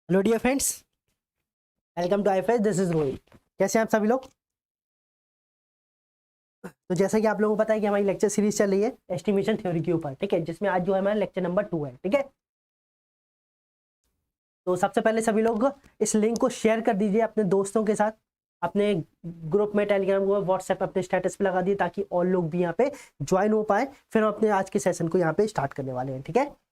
Hello dear friends, welcome to IFS. This is Rohit. कैसे हैं आप सभी लोग? तो जैसा कि आप लोगों को पता है कि हमारी लेक्चर सीरीज चल रही है एस्टिमेशन थ्योरी के ऊपर, ठीक है, जिसमें आज जो है हमारा लेक्चर नंबर 2 है, ठीक है। तो सबसे पहले सभी लोग इस लिंक को शेयर कर दीजिए अपने दोस्तों के साथ, अपने ग्रुप में, टेलीग्राम ग्रुप, व्हाट्सएप अपने स्टेटस पे लगा दिए ताकि और लोग भी यहाँ पे ज्वाइन हो पाए। फिर हम अपने आज के सेशन को यहाँ पे स्टार्ट करने वाले हैं, ठीक है।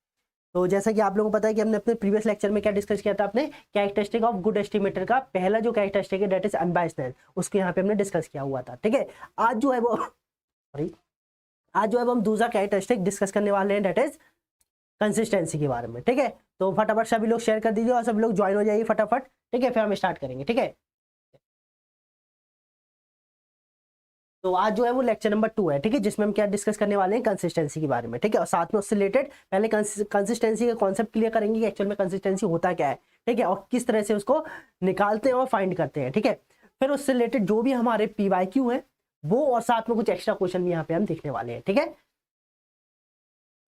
तो जैसा कि आप लोगों को पता है कि हमने अपने प्रीवियस लेक्चर में क्या डिस्कस किया था, अपने कैरेक्टरिस्टिक ऑफ गुड एस्टिमेटर का पहला जो कैरेक्टरिस्टिक है दैट इज अनबायस्डनेस, उसको यहाँ पे हमने डिस्कस किया हुआ था, ठीक है। आज जो है वो सॉरी आज जो है वो हम दूसरा कैरेक्टरिस्टिक डिस्कस करने वाले हैं दैट इज कंसिस्टेंसी के बारे में, ठीक है। तो फटाफट सभी लोग शेयर कर दीजिए और सभी लोग ज्वाइन हो जाइए फटाफट, ठीक है। फिर हम स्टार्ट करेंगे, ठीक है। तो आज जो है वो लेक्चर नंबर 2 है, ठीक है, जिसमें हम क्या डिस्कस करने वाले हैं, कंसिस्टेंसी के बारे में, ठीक है। और साथ में उससे रिलेटेड पहले कंसिस्टेंसी का कॉन्सेप्ट क्लियर करेंगे कि एक्चुअल में कंसिस्टेंसी होता क्या है, ठीक है, और किस तरह से उसको निकालते हैं और फाइंड करते हैं, ठीक है। फिर उससे रिलेटेड जो भी हमारे पीवाईक्यू है वो, और साथ में कुछ एक्स्ट्रा क्वेश्चन भी यहाँ पे हम देखने वाले हैं, ठीक है।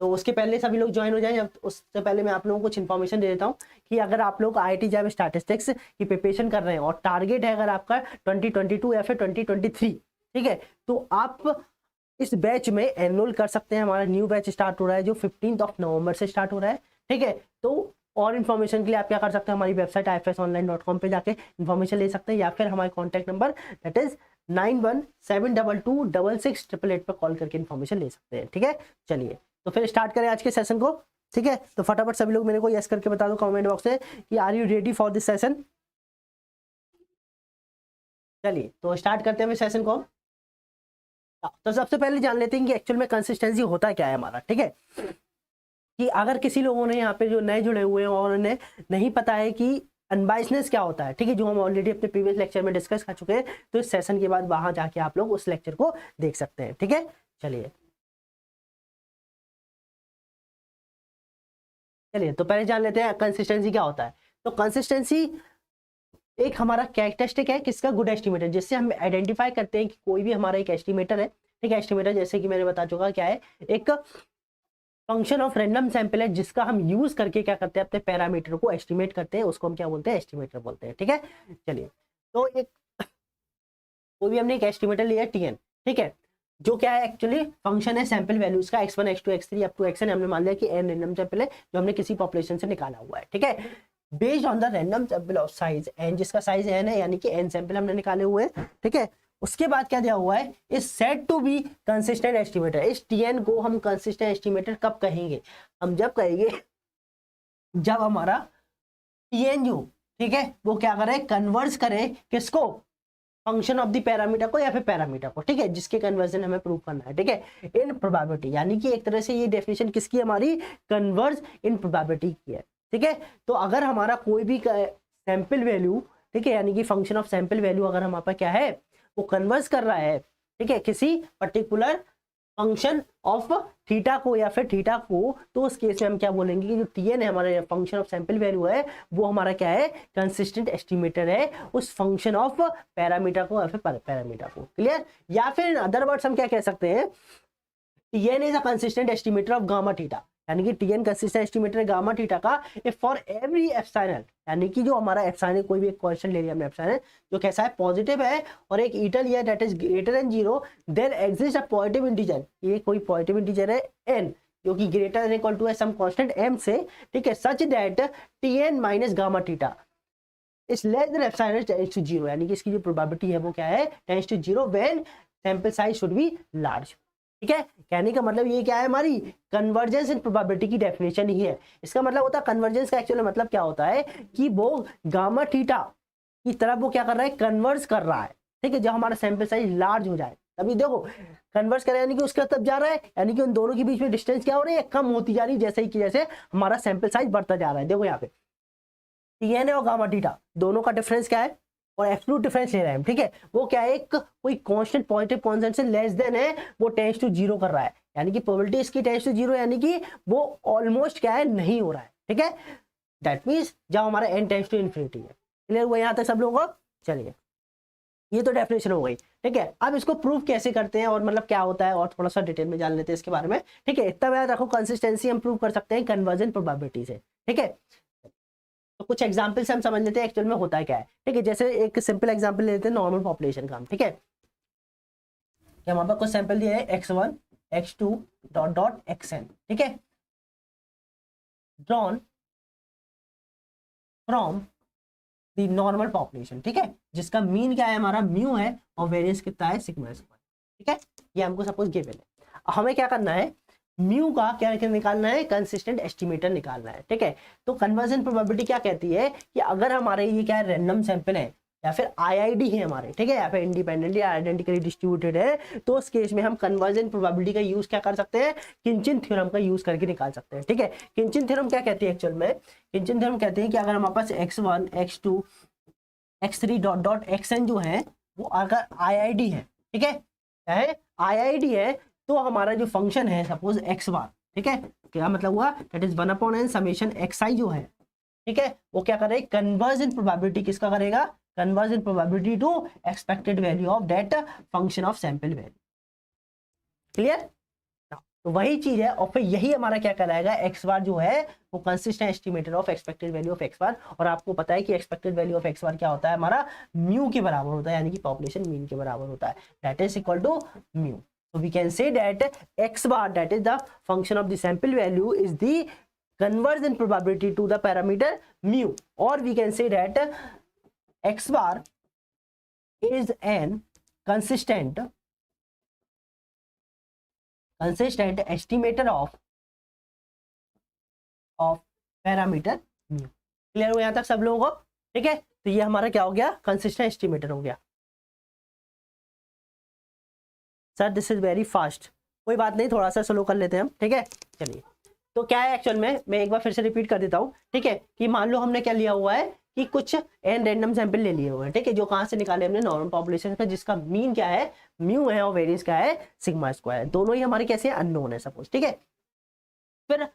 तो उसके पहले सभी लोग ज्वाइन हो जाएं। उससे पहले मैं आप लोगों को कुछ इन्फॉर्मेशन दे देता हूँ कि अगर आप लोग IIT जैब स्टैटिस्टिक्स की प्रिपरेशन कर रहे हैं और टारगेट है अगर आपका 2022 या फिर 2023, ठीक है, तो आप इस बैच में एनरोल कर सकते हैं। हमारा न्यू बैच स्टार्ट हो रहा है जो 15 नवंबर से स्टार्ट हो रहा है, ठीक है। तो और इन्फॉर्मेशन के लिए आप क्या कर सकते हैं, हमारी वेबसाइट ifsonline.com पे जाके इन्फॉर्मेशन ले सकते हैं, या फिर हमारे कॉन्टैक्ट नंबर दैट इज 9172268888 पर कॉल करके इन्फॉर्मेशन ले सकते हैं, ठीक है। चलिए तो फिर स्टार्ट करें आज के सेशन को, ठीक है। तो फटाफट सभी लोग मेरे को यस करके बता दो कमेंट बॉक्स में कि are you ready for this session. चलिए तो स्टार्ट करते हैं सेशन को। तो सबसे पहले जान लेते हैं कि एक्चुअल में कंसिस्टेंसी होता क्या है हमारा, ठीक है। कि अगर किसी लोगों ने यहाँ पे जो नए जुड़े हुए हैं और उन्हें नहीं पता है कि अनबायसनेस क्या होता है, ठीक है, जो हम ऑलरेडी अपने प्रीवियस लेक्चर में डिस्कस कर चुके हैं, तो इस सेशन के बाद वहां जाके आप लोग उस लेक्चर को देख सकते हैं, ठीक है। चलिए चलिए तो पहले जान लेते हैं कंसिस्टेंसी क्या होता है। तो कंसिस्टेंसी एक हमारा कैरेक्टरिस्टिक है किसका, गुड एस्टिमेटर, जिससे हम आइडेंटिफाई करते हैं कि कोई भी हमारा एक एस्टिमेटर है, ठीक है। एस्टिमेटर जैसे कि मैंने बता चुका क्या है, एक फंक्शन ऑफ रैंडम सैंपल है जिसका हम यूज करके क्या करते हैं, अपने पैरामीटर को एस्टिमेट करते हैं, उसको हम क्या बोलते हैं, एस्टिमेटर बोलते हैं, ठीक है। चलिए तो एक कोई भी हमने एक एस्टिमेटर लिया TN, ठीक है, जो क्या है एक्चुअली फंक्शन है सैंपल वैल्यूज का, x1 x2 x3 up to xn। हमने मान लिया कि n रैंडम सैंपल है जो हमने किसी पॉपुलेशन से निकाला हुआ है, ठीक है, based on the random sample of size n, जिसका साइज n है, यानी कि n सैंपल हमने निकाले हुए हैं, ठीक है। उसके बाद क्या दिया हुआ है, is said to be consistent estimator. इस TN को हम कंसिस्टेंट एस्टिमेटर कब कहेंगे, हम जब कहेंगे जब हमारा TN जो, ठीक है, वो क्या करे, कन्वर्स करे किसको, फंक्शन ऑफ द पैरामीटर को या फिर पैरामीटर को, ठीक है, जिसके कन्वर्जन हमें प्रूव करना है, ठीक है, इन प्रोबेबिलिटी। यानी कि एक तरह से ये डेफिनेशन किसकी, हमारी कन्वर्ज इन प्रोबेबिलिटी की है, ठीक है। तो अगर हमारा कोई भी सैंपल वैल्यू, ठीक है, यानी कि फंक्शन ऑफ सैंपल वैल्यू अगर हमारे पास क्या है, वो कन्वर्स कर रहा है, ठीक है, किसी पर्टिकुलर फंक्शन ऑफ थीटा को या फिर थीटा को, तो उस केस में हम क्या बोलेंगे कि जो TN है हमारा फंक्शन ऑफ सैंपल वैल्यू है, वो हमारा क्या है, कंसिस्टेंट एस्टिमेटर है उस फंक्शन ऑफ पैरामीटर को या फिर पैरामीटर को। क्लियर? या फिर अदर वर्ड्स हम क्या कह सकते हैं, TN is a consistent estimator of gamma theta, यानी कि TN कंसिस्टेंट एस्टिमेटर है गामा थीटा का इफ फॉर एवरी एप्सिलॉन, यानी कि जो हमारा एप्सिलॉन, कोई भी एक क्वेश्चन ले लिया हमने, एप्सिलॉन जो कैसा है, पॉजिटिव है, और एक ईटा लिया that is greater than 0, there exist a positive integer, ये कोई पॉजिटिव इंटीजर है n जो कि ग्रेटर देन इक्वल टू है सम कांस्टेंट m से, ठीक है, such that TN minus gamma theta is less than epsilon tends to 0, यानी कि इसकी जो प्रोबेबिलिटी है वो क्या है, tends to 0 when sample size should be large, ठीक है। कहने का मतलब ये क्या है, हमारी कन्वर्जेंस इन प्रोबेबिलिटी की डेफिनेशन ही है। इसका मतलब होता है कन्वर्जेंस का एक्चुअली मतलब क्या होता है कि वो गामा थीटा की तरफ वो क्या कर रहा है, कन्वर्स कर रहा है, ठीक है, जब हमारा सैंपल साइज लार्ज हो जाए तभी देखो कन्वर्स करे, यानी कि उसका तब जा रहा है, यानी कि उन दोनों के बीच में डिस्टेंस क्या हो रही है, कम होती जा रही है, जैसे ही कि जैसे हमारा सैंपल साइज बढ़ता जा रहा है। देखो यहाँ पे TN और गामा थीटा दोनों का डिफरेंस क्या है, और एब्सोल्यूट डिफरेंस ले रहे हैं, ठीक है, वो क्या है, एक कोई कांस्टेंट पॉजिटिव कांस्टेंट से लेस देन है, वो टेंड्स टू 0 कर रहा है, यानी कि प्रोबेबिलिटी इसकी टेंड्स टू 0, यानी कि वो ऑलमोस्ट क्या है, नहीं हो रहा है, ठीक है। दैट मींस जब हमारा n टेंड्स टू इन्फिनिटी है। क्लियर हुआ यहाँ तक सब लोगों को? चलिए ये तो डेफिनेशन हो गई, ठीक है। अब इसको प्रूव कैसे करते हैं और मतलब क्या होता है, और थोड़ा सा डिटेल में जान लेते हैं इसके बारे में, ठीक है। इतना याद रखो, कंसिस्टेंसी हम प्रूव कर सकते हैं कन्वर्जन प्रोबेबिलिटी से, ठीक है। तो कुछ एग्जांपल से हम समझ लेते हैं एक्चुअल में होता है क्या है। ठीक है, जैसे एक सिंपल एग्जांपल ले लेते हैं नॉर्मल पॉपुलेशन का हम। ठीक है, हमारे पास कुछ सैंपल दिया है x1 x2 dot dot xn। ठीक है, drawn from the normal population. ठीक है, जिसका मीन क्या है हमारा म्यू है और वेरिएंस कितना है सिग्मा स्क्वायर। ठीक है, ये हमको सपोज गिवन है। हमें क्या करना है, म्यू का क्या निकालना है, कंसिस्टेंट एस्टिमेटर निकालना है। ठीक है, तो कन्वर्जन प्रोबेबिलिटी क्या कहती है कि अगर हमारे ये क्या है रैंडम सैंपल है या फिर आईआईडी है हमारे, ठीक है, या फिर इंडिपेंडेंटली आइडेंटिकली डिस्ट्रीब्यूटेड है, तो उस केस में हम कन्वर्जन प्रोबेबिलिटी का यूज क्या कर सकते हैं, किंचन थ्योरम का यूज करके निकाल सकते हैं। ठीक है, किंचन थ्योरम क्या कहती है एक्चुअल में, किंचन थ्योरम कहते हैं कि अगर हमारे पास x1 x2 x3 dot dot xn जो है वो अगर आईआईडी है, ठीक है, क्या है आईआईडी है, तो हमारा जो फंक्शन है सपोज एक्स बार, ठीक है, क्या मतलब हुआ, that is 1/n summation xi जो है, ठीक है, वो क्या करेगा, कन्वर्जन प्रोबेबिलिटी किसका करेगा, conversion probability to expected value of that function of sample value. Clear, तो वही चीज है, और फिर यही हमारा क्या कहलाएगा, एक्स बार जो है वो consistent estimator of expected value of X bar. और आपको पता है कि expected value of X bar क्या होता है हमारा, म्यू के बराबर होता है, यानी कि पॉपुलेशन मीन के बराबर होता है, that is equal to mu. So we can say that x bar, that is the function of the sample value, is the conversion probability to the parameter mu, or we can say that x bar is an consistent estimator of parameter mu। Clear हो यहां तक सब लोगों को? ठीक है, तो ये हमारा क्या हो गया, कंसिस्टेंट एस्टिमेटर हो गया। Sir this is very fast, कोई बात नहीं, थोड़ा सा स्लो कर लेते हैं हम। ठीक है, चलिए, तो क्या है एक्चुअल में, मैं एक बार फिर से रिपीट कर देता हूँ। ठीक है, कि मान लो हमने क्या लिया हुआ है कि कुछ एन रैंडम सैंपल ले लिए हुए हैं, ठीक है, जो कहाँ से निकाले हमने, नॉर्मल पॉपुलेशन का, जिसका मीन क्या है, म्यू है, और वेरिएंस क्या है, सिग्मा स्क्वायर। दोनों ही हमारे कैसे अननोन है सपोज। ठीक है, फिर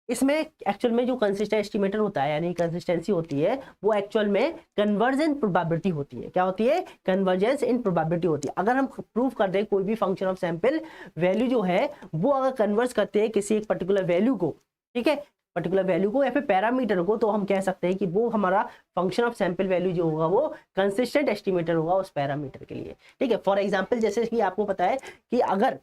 इसमें एक्चुअल में जो कंसिस्टेंट एस्टिमेटर होता है, यानी कंसिस्टेंसी होती है, वो एक्चुअल में कन्वर्जन प्रोबेबिलिटी होती है। क्या होती है, कन्वर्जेंस इन प्रोबेबिलिटी होती है। अगर हम प्रूव कर दें कोई भी फंक्शन ऑफ सैंपल वैल्यू जो है वो अगर कन्वर्ट करते हैं किसी एक पर्टिकुलर वैल्यू को, ठीक है, पर्टिकुलर वैल्यू को या फिर पैरामीटर को, तो हम कह सकते हैं कि वो हमारा फंक्शन ऑफ सैंपल वैल्यू जो होगा वो कंसिस्टेंट एस्टिमेटर होगा उस पैरामीटर के लिए। ठीक है, फॉर एग्जाम्पल जैसे कि आपको पता है कि अगर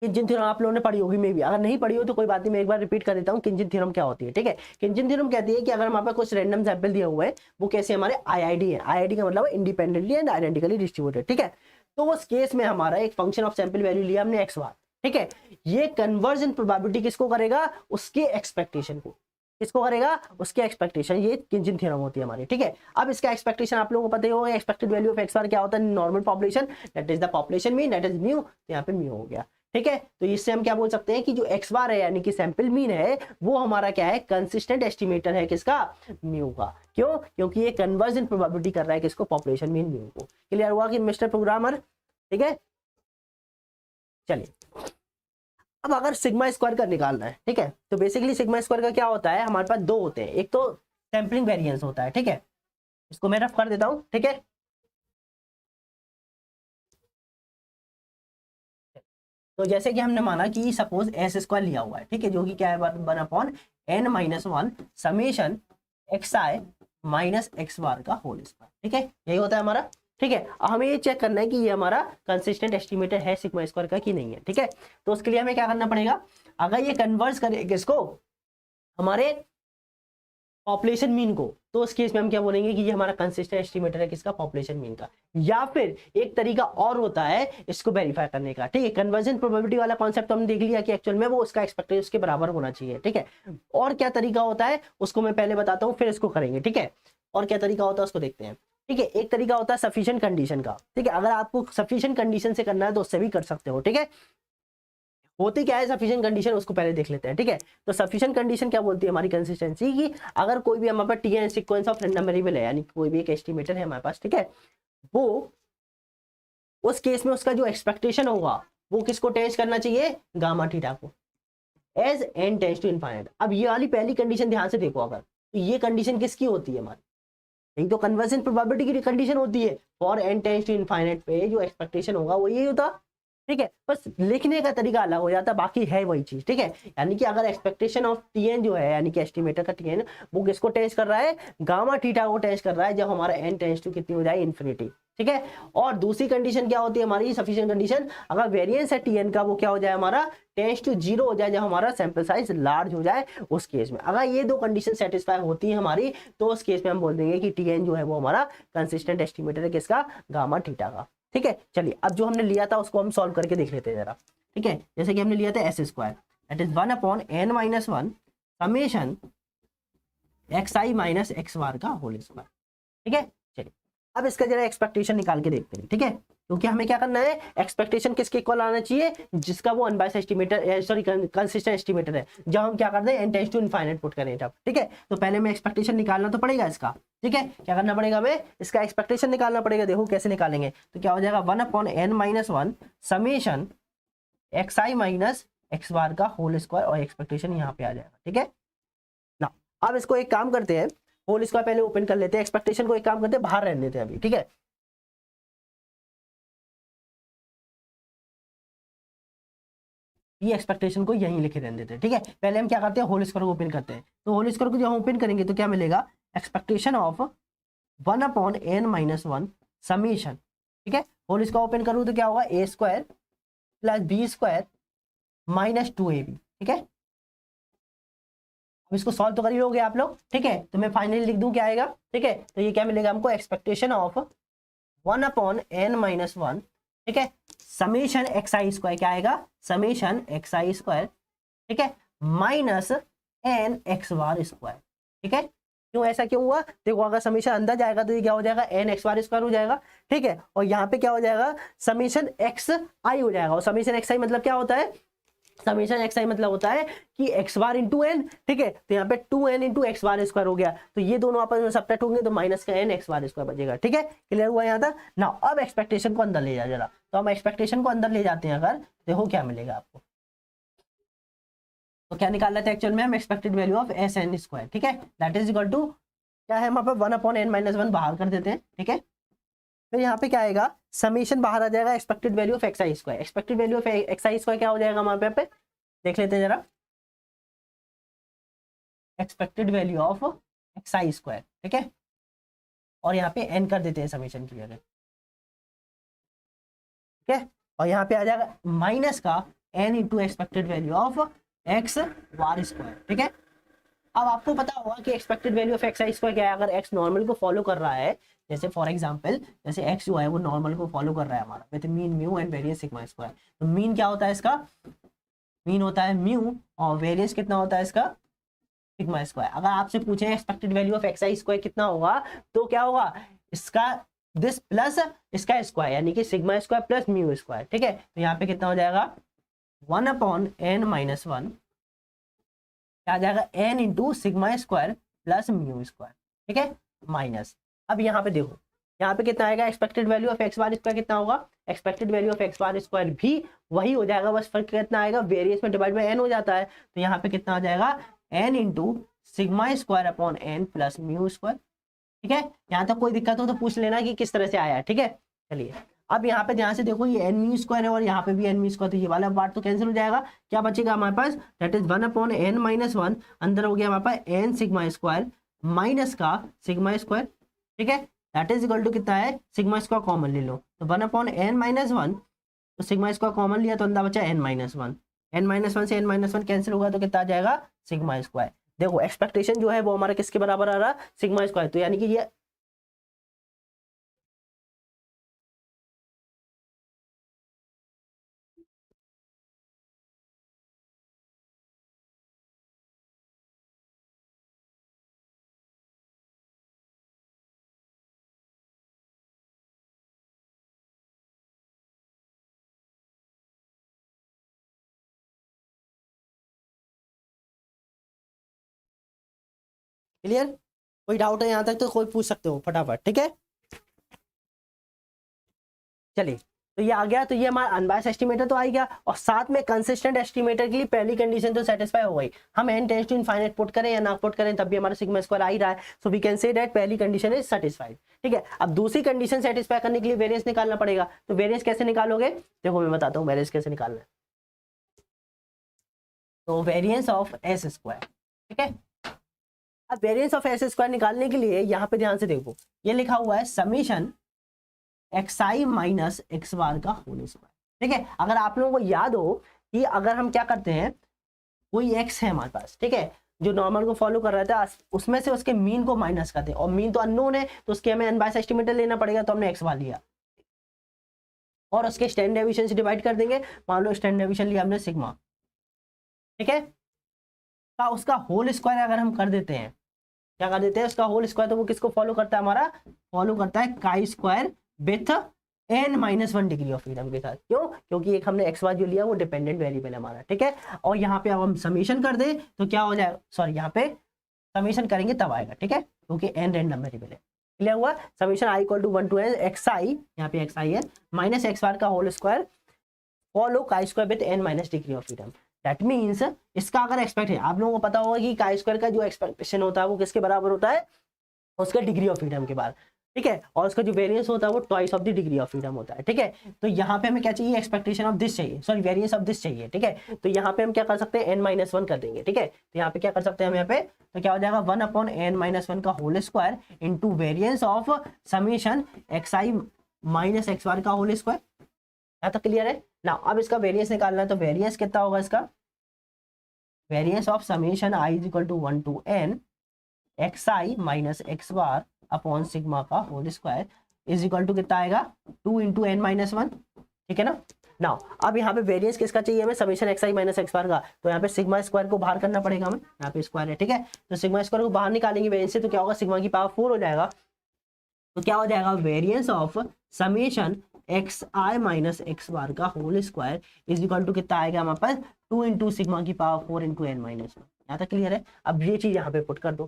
किंचन थ्योरम आप लोगों ने पढ़ी होगी, मे भी अगर नहीं पढ़ी हो तो कोई बात नहीं, मैं एक बार रिपीट कर देता हूँ किंचन थ्योरम क्या होती है। ठीक है, किंचन थ्योरम कहती है कि अगर हमारे पास कुछ रैंडम सैंपल दिए हुए हैं, वो कैसे हमारे आईआईडी है, आईआईडी का मतलब इंडिपेंडेंटली एंड आइडेंटिकली डिस्ट्रीब्यूटेड। ठीक है, तो उस केस में हमारा एक फंक्शन ऑफ सैंपल वैल्यू लिया हमने एक्स बार, ठीक है, ये कन्वर्जन प्रोबेबिलिटी किसको करेगा, उसके एक्सपेक्टेशन को, किसको करेगा, उसके एक्सपेक्टेशन, ये किंचन थ्योरम होती है हमारी। ठीक है, अब इसका एक्सपेक्टेशन आप लोगों को पता ही होगा, expected value of X bar क्या होता है, normal population, that is the population mean, that is mu, यहाँ पे म्यू हो गया। ठीक है, तो इससे हम क्या बोल सकते हैं कि जो एक्स बार है यानी कि सैंपल मीन है, वो हमारा क्या है, कंसिस्टेंट एस्टिमेटर है किसका, म्यू का। क्यों, क्योंकि ये कन्वर्जन प्रोबेबिलिटी कर रहा है किसको, पॉपुलेशन मीन म्यू को। क्लियर हुआ कि मिस्टर प्रोग्रामर? ठीक है, चलिए, अब अगर सिग्मा स्क्वायर का निकालना है, ठीक है, तो बेसिकली सिग्मा स्क्वायर का क्या होता है, हमारे पास दो होते हैं, एक तो सैंपलिंग वेरिएंस होता है, ठीक है, इसको मैं रफ कर देता हूं। ठीक है, तो जैसे कि हमने माना कि सपोज एस स्क्वायर लिया हुआ है, ठीक है, जो कि क्या है, 1/n-1 summation xi minus X bar का होल स्क्वायर। ठीक है, यही होता है हमारा। ठीक है, हमें ये चेक करना है कि ये हमारा कंसिस्टेंट एस्टिमेटर है सिग्मा स्क्वायर का कि नहीं है। ठीक है, तो उसके लिए हमें क्या करना पड़ेगा, अगर ये कन्वर्ट करे किसको, हमारे पॉपुलेशन मीन को, तो उस केस में हम क्या बोलेंगे कि ये हमारा कंसिस्टेंट एस्टिमेटर है किसका, पॉपुलेशन मीन का। या फिर एक तरीका और होता है इसको वेरीफाई करने का। ठीक है, कन्वर्जन प्रोबेबिलिटी वाला कॉन्सेप्ट तो हमने देख लिया कि एक्चुअल में वो उसका एक्सपेक्टेड उसके बराबर होना चाहिए। ठीक है, और क्या तरीका होता है उसको मैं पहले बताता हूँ, फिर इसको करेंगे। ठीक है, और क्या तरीका होता है उसको देखते हैं। ठीक है, एक तरीका होता है सफिशिएंट कंडीशन का। ठीक है, अगर आपको सफिशिएंट कंडीशन से करना है तो उससे भी कर सकते हो। ठीक है, होती क्या है सफिशिएंट कंडीशन, उसको पहले देख लेते हैं। ठीक है, तो सफिशिएंट कंडीशन क्या बोलती है हमारी कंसिस्टेंसी की, अगर कोई भी हमारे पास TN sequence of random variable है, यानी कोई भी एक एस्टिमेटर है हमारे पास, ठीक है, वो उस केस में उसका जो एक्सपेक्टेशन होगा वो किसको टेंस करना चाहिए, गामा थीटा को, as n tends to infinite. अब ये वाली पहली कंडीशन ध्यान से देखो, अगर तो ये कंडीशन किसकी होती है हमारी, यही तो कन्वर्जन प्रोबेबिलिटी की कंडीशन होती है, for n tends to infinite पे जो एक्सपेक्टेशन होगा वो यही होता। ठीक है, बस लिखने का तरीका अलग हो जाता है, बाकी है वही चीज। ठीक है, यानी कि अगर एक्सपेक्टेशन ऑफ टीएन जो है, यानी कि एस्टिमेटर का टीएन वो किसको टेस्ट कर रहा है, गामा थीटा को टेस्ट कर रहा है, जब हमारा एन टेंड्स टू कितनी हो जाए, इन्फिनिटी। ठीक है, और दूसरी कंडीशन क्या होती है हमारी सफिशिएंट कंडीशन, अगर वेरिएंस है टीएन का वो क्या हो जाए हमारा, टेंड्स टू 0 हो जाए, जब हमारा सैंपल साइज लार्ज हो जाए उस केस में। अगर ये दो कंडीशन सेटिस्फाई होती है हमारी, तो उस केस में हम बोल देंगे कि टीएन जो है वो हमारा कंसिस्टेंट एस्टिमेटर है, किसका, गामा थीटा का। ठीक है, चलिए अब जो हमने लिया था उसको हम सॉल्व करके देख लेते हैं जरा। ठीक है, जैसे कि हमने लिया था S square, that is 1/n-1 summation xi minus X bar का होल स्क्वायर। ठीक है, चलिए अब इसका जरा एक्सपेक्टेशन निकाल के देखते हैं। ठीक है, क्योंकि हमें क्या करना है, एक्सपेक्टेशन किसके इक्वल आना चाहिए, जिसका वो unbiased estimator, sorry consistent estimator है, जब हम क्या करते हैं n tends to infinite put करें तब। ठीक है, तो पहले हमें एक्सपेक्टेशन निकालना तो पड़ेगा इसका। ठीक है, क्या करना पड़ेगा, हमें इसका एक्सपेक्टेशन निकालना पड़ेगा। देखो कैसे निकालेंगे, तो क्या हो जाएगा 1/n-1 summation xi minus X bar का होल स्क्वायर, और एक्सपेक्टेशन यहाँ पे आ जाएगा। ठीक है ना, अब इसको एक काम करते हैं, होल स्क्वायर पहले ओपन कर लेते हैं, एक्सपेक्टेशन को एक काम करते हैं बाहर रहने देते हैं अभी। ठीक है, ये एक्सपेक्टेशन को यहीं लिखे रहने देते हैं। ठीक है, पहले हम क्या करते हैं, होल स्क्वायर को ओपन करते हैं। तो होल स्क्वायर को जब हम ओपन करेंगे तो क्या मिलेगा, एक्सपेक्टेशन ऑफ 1/n-1 समीशन। ठीक है, होल स्क्वायर ओपन करूँ तो क्या होगा, A square plus B square minus 2ab। ठीक है, अब इसको सॉल्व तो कर ही लोगे आप लोग। ठीक है, तो मैं फाइनली लिख दूं क्या आएगा। ठीक है, तो ये क्या मिलेगा हमको, एक्सपेक्टेशन ऑफ 1/n-1। ठीक है, समेशन xi स्क्वायर क्या आएगा, समेशन xi स्क्वायर। ठीक है, minus N x bar square. ठीक है, क्यों ऐसा क्यों हुआ, देखो अगर समेशन अंदर जाएगा तो ये क्या हो जाएगा, एन एक्स बार स्क्वायर हो जाएगा। ठीक है, और यहाँ पे क्या हो जाएगा, समेशन एक्स आई हो जाएगा, और समेशन एक्स आई मतलब क्या होता है, समेशन एक्स आई मतलब होता है कि एक्स बार इंटू एन। ठीक है, तो यहाँ पे 2n into x bar square हो गया, तो ये दोनों आपस में सब्ट्रैक्ट होंगे तो माइनस का एन एक्स बार स्क्वायर बचेगा। ठीक है, क्लियर हुआ यहाँ तक ना। अब एक्सपेक्टेशन को अंदर ले जा जरा, तो हम एक्सपेक्टेशन को अंदर ले जाते हैं अगर, देखो क्या मिलेगा आपको। तो क्या निकाल लेते हैं एक्चुअल में हम, expected value of S n square. ठीक है, दैट इज इक्वल टू क्या है, वहां पर 1/n-1 बाहर कर देते हैं। ठीक है, फिर यहाँ पे क्या आएगा, समीशन बाहर आ जाएगा, expected value of x I square. Expected value of x I square क्या हो जाएगा हमारे पे, देख लेते हैं जरा, expected value of x I square. ठीक है, और यहाँ पे एन कर देते हैं समीशन की जगह। ठीक है, और यहाँ पे आ जाएगा माइनस का n into expected value of x bar square. ठीक है, अब आपको पता होगा कि expected value of x I square क्या है, अगर एक्स नॉर्मल को फॉलो कर रहा है, जैसे फॉर एग्जांपल जैसे एक्स जो है वो नॉर्मल को फॉलो कर रहा है हमारा with mean mu and variance sigma square. तो मीन क्या होता है इसका, मीन होता है म्यू, और वेरियंस कितना होता है इसका, सिग्मा स्क्वायर। अगर आपसे पूछे expected value of x I square कितना होगा, तो क्या होगा, इसका दिस प्लस इसका स्क्वायर, यानी कि sigma square plus mu square. ठीक है, तो यहाँ पे कितना हो जाएगा, 1/n-1 क्या आ जाएगा, n into sigma square plus mu square. ठीक है, माइनस, अब यहाँ पे देखो, यहाँ पे कितना आएगा, expected value of X bar square कितना होगा, expected value of X bar square भी वही हो जाएगा, बस फर्क कितना आएगा, वेरियंस में डिवाइड बाय n हो जाता है। तो यहाँ पे कितना आ जाएगा, n into sigma square upon n plus mu square. ठीक है, यहाँ तक कोई दिक्कत हो तो पूछ लेना कि किस तरह से आया है। ठीक है, चलिए अब यहाँ पे ध्यान से देखो, ये एन म्यू स्क्वायर है और यहाँ पे भी एन म्यू स्क्वायर, तो ये वाला पार्ट तो कैंसिल हो जाएगा, क्या बचेगा हमारे पास, दैट इज 1/n-1, अंदर हो गया हमारे पास एन सिग्मा स्क्वायर माइनस का सिग्मा स्क्वायर। ठीक है, दैट इज इक्वल टू कितना है, सिग्मा स्क्वायर कॉमन ले लो, तो 1/n-1, तो सिग्मा स्क्वायर कॉमन लिया तो अंदर बचा n-1, n-1 से n-1 कैंसिल होगा तो कितना आ जाएगा, सिग्मा स्क्वायर। देखो एक्सपेक्टेशन जो है वो हमारा किसके बराबर आ रहा है, सिग्मा स्क्वायर, तो यानी कि ये क्लियर, कोई डाउट है यहाँ तक तो कोई पूछ सकते हो फटाफट। ठीक है, चलिए तो ये आ गया, तो ये हमारा अनबायस्ड एस्टिमेटर तो आ गया, और साथ में कंसिस्टेंट एस्टिमेटर के लिए पहली कंडीशन तो सेटिस्फाई हो गई। हम n tends to infinite put करें या ना पुट करें तब भी हमारा सिग्मा स्क्वायर आ ही रहा है, so we can say that पहली कंडीशन इज सेटिस्फाइड। ठीक है, अब दूसरी कंडीशन सेटिस्फाई करने के लिए वेरिएंस निकालना पड़ेगा। तो वेरिएंस कैसे निकालोगे, देखो मैं बताता हूँ वेरिएंस कैसे निकालना है। तो वेरिएंस ऑफ एस स्क्वायर, ठीक है, अब वेरिएंस ऑफ एस स्क्वायर निकालने के लिए यहाँ पे ध्यान से देखो, ये लिखा हुआ है summation xi minus X bar का होल स्क्वायर। ठीक है, अगर आप लोगों को याद हो कि अगर हम क्या करते हैं, कोई x है हमारे पास, ठीक है, जो नॉर्मल को फॉलो कर रहा था, उसमें से उसके मीन को माइनस करते हैं, और मीन तो अननोन है तो उसके हमें अनबायस्ड एस्टिमेटर लेना पड़ेगा, तो हमने x बार लिया और उसके स्टैंडर्ड डेविएशन से डिवाइड कर देंगे। मान लो स्टैंडर्ड डेविएशन लिया हमने सिग्मा, ठीक है, का उसका होल स्क्वायर अगर हम कर देते हैं, क्या कर देते हैं उसका होल स्क्वायर, तो वो किसको फॉलो करता है, हमारा फॉलो करता है काई square with n-1 degree of freedom के साथ। क्यों, क्योंकि एक हमने एक्स वाई जो लिया वो डिपेंडेंट वेरिएबल है हमारा। ठीक है, और यहाँ पे अब हम समीशन कर दें तो क्या हो जाएगा, सॉरी यहाँ पे समीशन करेंगे तब आएगा। ठीक है, क्योंकि n रैंडम वेरिएबल है। क्लियर हुआ, summation i equal to 1 to n X I, यहाँ पे एक्स आई है, माइनस एक्स बार का whole square follow chi square with n- degree of freedom. That means इसका अगर एक्सपेक्ट है, आप लोगों को पता होगा कि काई स्क्वायर का जो एक्सपेक्टेशन होता है वो किसके बराबर होता है, उसका डिग्री ऑफ फ्रीडम के बाद। ठीक है, और उसका जो वेरिएंस होता है वो twice of the degree of freedom होता है। ठीक है, तो यहाँ पे हमें क्या चाहिए, एक्सपेक्टेशन ऑफ दिस चाहिए, सॉरी वेरिएंस ऑफ दिस चाहिए। ठीक है, तो यहाँ पे हम क्या कर सकते हैं, n-1 कर देंगे। ठीक है, तो यहाँ पे क्या कर सकते हैं हम, यहाँ पे तो क्या हो जाएगा 1/n-1 का whole square into variance of summation xi minus X bar का होल स्क्वायर। यहाँ तक क्लियर है ना। अब इसका वेरियंस निकालना है, तो वेरियंस कितना होगा इसका, variance of summation i is equal to 1 to n xi minus X bar upon sigma का whole square is equal to कितना आएगा, 2 इंटू n-1। ठीक है ना। नाउ अब यहाँ पे वेरिएंस किसका चाहिए हमें, summation xi minus X bar का, तो यहाँ पे सिग्मा स्क्वायर को बाहर करना पड़ेगा हमें, यहाँ पे स्क्वायर है। ठीक है, तो सिग्मा स्क्वायर को बाहर निकालेंगे वेरिएंस से, तो क्या होगा, सिग्मा की पावर 4 हो जाएगा। तो क्या हो जाएगा, variance of summation xi minus X bar का whole square is equal to कितना आएगा हमारे पास, 2 इंटू सिग्मा की पावर 4 इंटू n-1। यहाँ तक क्लियर है। अब ये चीज यहाँ पे पुट कर दो,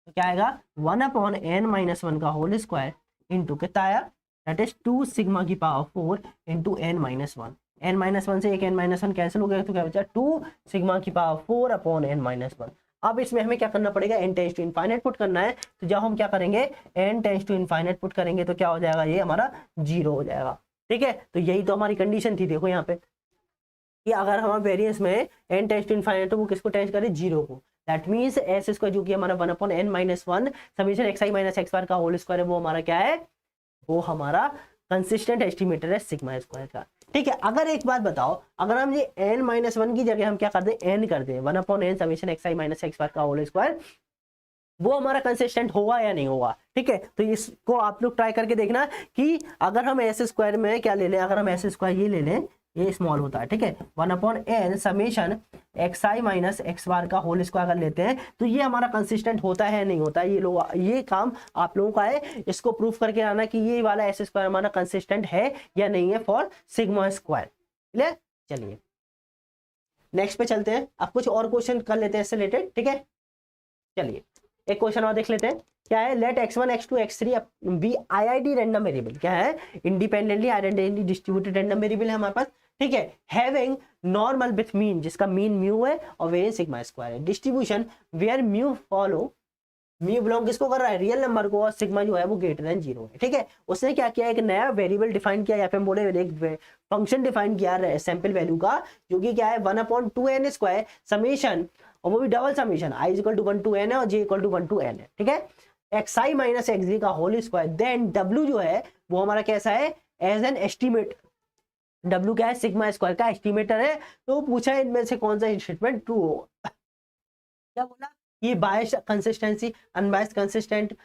तो क्या आएगा 1/n-1 का होल स्क्वायर इंटू कितना आया, दैट इज 2 सिग्मा की पावर 4 इंटू n-1। n-1 से एक n-1 कैंसिल हो गया, तो क्या बचा 2 सिग्मा की पावर 4 अपॉन n-1। अब इसमें हमें क्या करना पड़ेगा, n tends to infinite put करना है। तो जब हम क्या करेंगे, n tends to infinite put करेंगे तो क्या हो जाएगा, ये हमारा 0 हो जाएगा। ठीक है, तो यही तो हमारी कंडीशन थी। देखो यहाँ पे कि अगर हमारे वेरिएंस में n टेंड्स टू इनफाइनाइट तो वो किसको टेंड्स करे, 0 को। दैट मींस एस स्क्वायर जो कि हमारा 1/n-1 summation xi minus X bar का होल स्क्वायर है, वो हमारा क्या है, वो हमारा कंसिस्टेंट एस्टिमेटर है सिग्मा स्क्वायर का। ठीक है, अगर एक बात बताओ, अगर हम ये n-1 की जगह हम क्या कर दें, n कर दें, 1/n summation xi minus X bar का होल स्क्वायर, वो हमारा कंसिस्टेंट होगा या नहीं होगा। ठीक है, तो इसको आप लोग ट्राई करके देखना कि अगर हम एस स्क्वायर में क्या ले लें, अगर हम एस स्क्वायर ये ले लें, ये स्मॉल होता है। ठीक है, 1/n summation xi minus X bar का होल स्क्वायर अगर लेते हैं तो ये हमारा कंसिस्टेंट होता है नहीं होता है। ये लोग, ये काम आप लोगों का है, इसको प्रूफ करके आना कि ये वाला एस स्क्वायर हमारा कंसिस्टेंट है या नहीं है फॉर सिग्मा स्क्वायर। क्लियर, चलिए नेक्स्ट पे चलते हैं। अब कुछ और क्वेश्चन कर लेते हैं इससे रिलेटेड। ठीक है, चलिए एक क्वेश्चन और देख लेते हैं। क्या है, let x1 x2 x3 be IID random variable. क्या है, independently identity distributed random variable है हमारे पास। ठीक है, हैविंग नॉर्मल विथ मीन, जिसका मीन म्यू है और वेरिएंस सिग्मा स्क्वायर है। Distribution where mu follow, mu belong किसको कर रहा है, रियल नंबर को, और सिग्मा जो है वो ग्रेटर देन 0 है। ठीक है, उसने क्या किया, एक नया वेरिएबल डिफाइन किया, या फिर हम बोले एक फंक्शन डिफाइन किया सैंपल वैल्यू का, जो कि क्या है 1/2n स्क्वायर समीशन, और वो भी double summation i equal to 1 to n है और j equal to 1 to n है। ठीक है, xi माइनस xj का होल स्क्वायर, देन w जो है वो हमारा कैसा है, एज एन एस्टिमेट। w क्या है, सिग्मा स्क्वायर का एस्टिमेटर है। तो पूछा है इनमें से कौन सा स्टेटमेंट ट्रू हो। क्या बोला, ये biased consistency, unbiased consistent,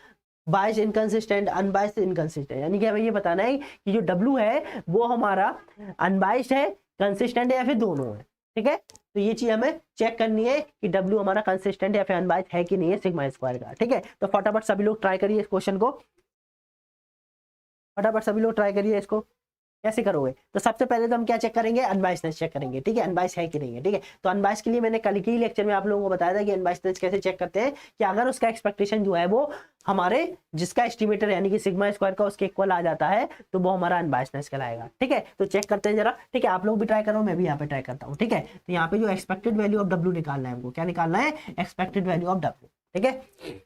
biased inconsistent, unbiased inconsistent, यानी कि हमें ये बताना है कि जो w है वो हमारा अनबायस्ड है, कंसिस्टेंट है, या फिर दोनों है। ठीक है, तो ये चीज हमें चेक करनी है कि w हमारा कंसिस्टेंट या फिर अनबायस्ड है कि नहीं है सिग्मा स्क्वायर का। ठीक है, तो फटाफट सभी लोग ट्राई करिए इस क्वेश्चन को, फटाफट सभी लोग ट्राई करिए इसको। कैसे करोगे? तो सबसे पहले तो हम क्या चेक करेंगे, अनबायसनेस चेक करेंगे, ठीक है, अनबायस है कि नहीं है, ठीक है। तो अनबायस के लिए मैंने कल के ही लेक्चर में आप लोगों को बताया था कि अनबायसनेस कैसे चेक करते हैं, कि अगर उसका एक्सपेक्टेशन जो है वो हमारे जिसका एस्टिमेटर यानी कि सिग्मा स्क्वायर का उसके इक्वल आ जाता है तो वो हमारा अनबायसनेस कहलाएगा, ठीक है। तो चेक करते हैं जरा, ठीक है, आप लोग भी ट्राई करो, मैं भी यहाँ पे ट्राई करता हूँ, ठीक है। तो यहाँ पे जो एक्सपेक्टेड वैल्यू ऑफ डब्ल्यू निकालना है हमको, क्या निकालना है, एक्सपेक्टेड वैल्यू ऑफ डब्ल्यू, ठीक है।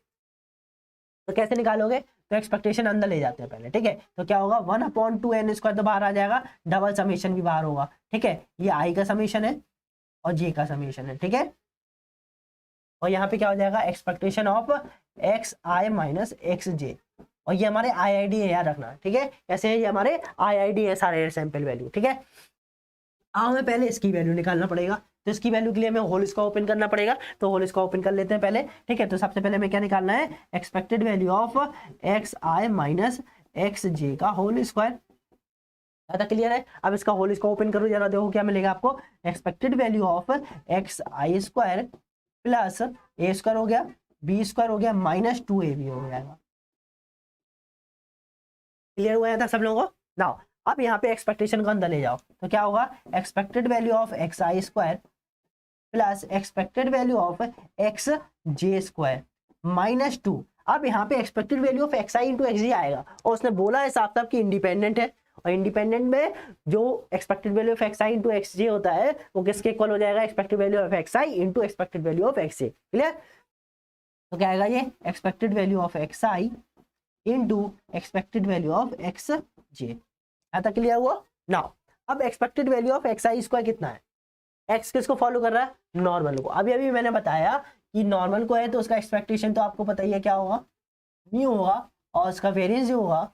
तो कैसे निकालोगे, तो एक्सपेक्टेशन अंदर ले जाते हैं पहले, ठीक है। तो क्या होगा, 1/2n स्क्वायर तो बाहर आ जाएगा, डबल समेशन भी बाहर होगा, ठीक है। ये आई का समेशन है और जे का समेशन है, ठीक है। और यहाँ पे क्या हो जाएगा, expectation of x I minus X J, और ये हमारे आई आई डी है, याद रखना, ठीक है। कैसे है, ये हमारे आई आई डी है सारे सैंपल वैल्यू, ठीक है। हमें पहले इसकी वैल्यू निकालना पड़ेगा, तो इसकी वैल्यू के लिए हमें होल इसका ओपन करना पड़ेगा, तो होल इसका ओपन कर लेते हैं पहले, ठीक है। तो सबसे पहले हमें क्या निकालना है, expected value of x I minus X J का होल स्क्वायर, ज्यादा क्लियर है। अब इसका होल इसका ओपन करो जरा, देखो क्या मिलेगा आपको, expected value of x I square plus A square हो गया, बी स्क्वायर हो गया, माइनस 2ab हो जाएगा। क्लियर हुआ था सब लोगों को? नाउ अब यहाँ पे एक्सपेक्टेशन को अंदर ले जाओ, तो क्या होगा, expected value of x I square plus expected value of X J square minus 2। अब यहाँ पे expected value of x I into X G आएगा, और उसने बोला है साफ साफ कि इंडिपेंडेंट है, और इंडिपेंडेंट में जो expected value of x I into X J होता है वो किसके इक्वल हो जाएगा, expected value of x I into expected value of X J. Clear? तो क्या आएगा, ये expected value of x I into expected value of X J. यहाँ तक क्लियर हुआ? नाउ अब expected value of x I square कितना है, एक्स किसको फॉलो कर रहा है, नॉर्मल को। अभी अभी मैंने बताया कि नॉर्मल को है तो उसका एक्सपेक्टेशन तो आपको पता ही है क्या होगा, म्यू होगा, और उसका वेरिएंस जो होगा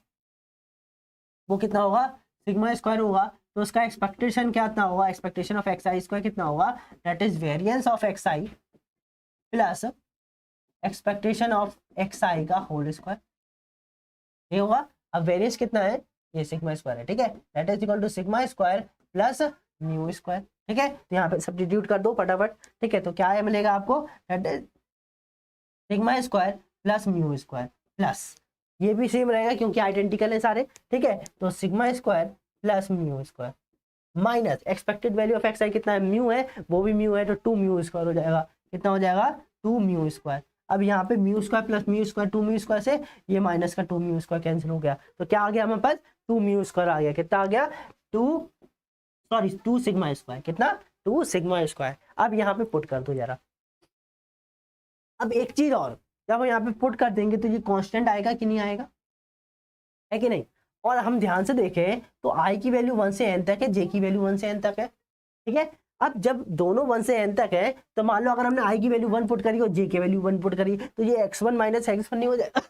वो कितना होगा, सिग्मा स्क्वायर होगा। तो उसका एक्सपेक्टेशन कितना होगा, expectation of x I square कितना होगा, that is variance of x I plus expectation of x I का होल स्क्वायर, ये होगा। अब वेरिएंस कितना है, ये सिग्मा स्क्वायर है, ठीक है, that is equal to sigma square plus mu square, ठीक है। तो यहाँ पे सब्स्टिट्यूट कर दो फटाफट, ठीक है। तो क्या है मिलेगा आपको, that is sigma square plus mu square plus, ये भी सेम रहेगा क्योंकि आइडेंटिकल है सारे, ठीक है। तो sigma square plus mu square minus expected value of x I कितना है, म्यू है, वो भी म्यू है, तो 2 म्यू स्क्वायर हो जाएगा, कितना हो जाएगा, 2 म्यू स्क्वायर। अब यहाँ पे mu square plus mu square, 2 mu square से ये माइनस का 2 म्यू स्क्वायर कैंसिल हो गया, तो क्या आ गया हमारे पास, 2 म्यू स्क्वायर आ गया, कितना आ गया, 2 सिग्मा स्क्वायर, कितना, 2 सिग्मा स्क्वायर। अब यहाँ पे पुट कर दो जरा। अब एक चीज और, जब हम यहाँ पे पुट कर देंगे तो ये कांस्टेंट आएगा कि नहीं आएगा, है कि नहीं। और हम ध्यान से देखें तो आई की वैल्यू 1 से n तक है, जे की वैल्यू 1 से n तक है, ठीक है। अब जब दोनों 1 से n तक है तो मान लो अगर हमने आई की वैल्यू 1 पुट करी और जे की वैल्यू 1 पुट करी, तो ये x1 माइनस x1 नहीं हो जाएगा,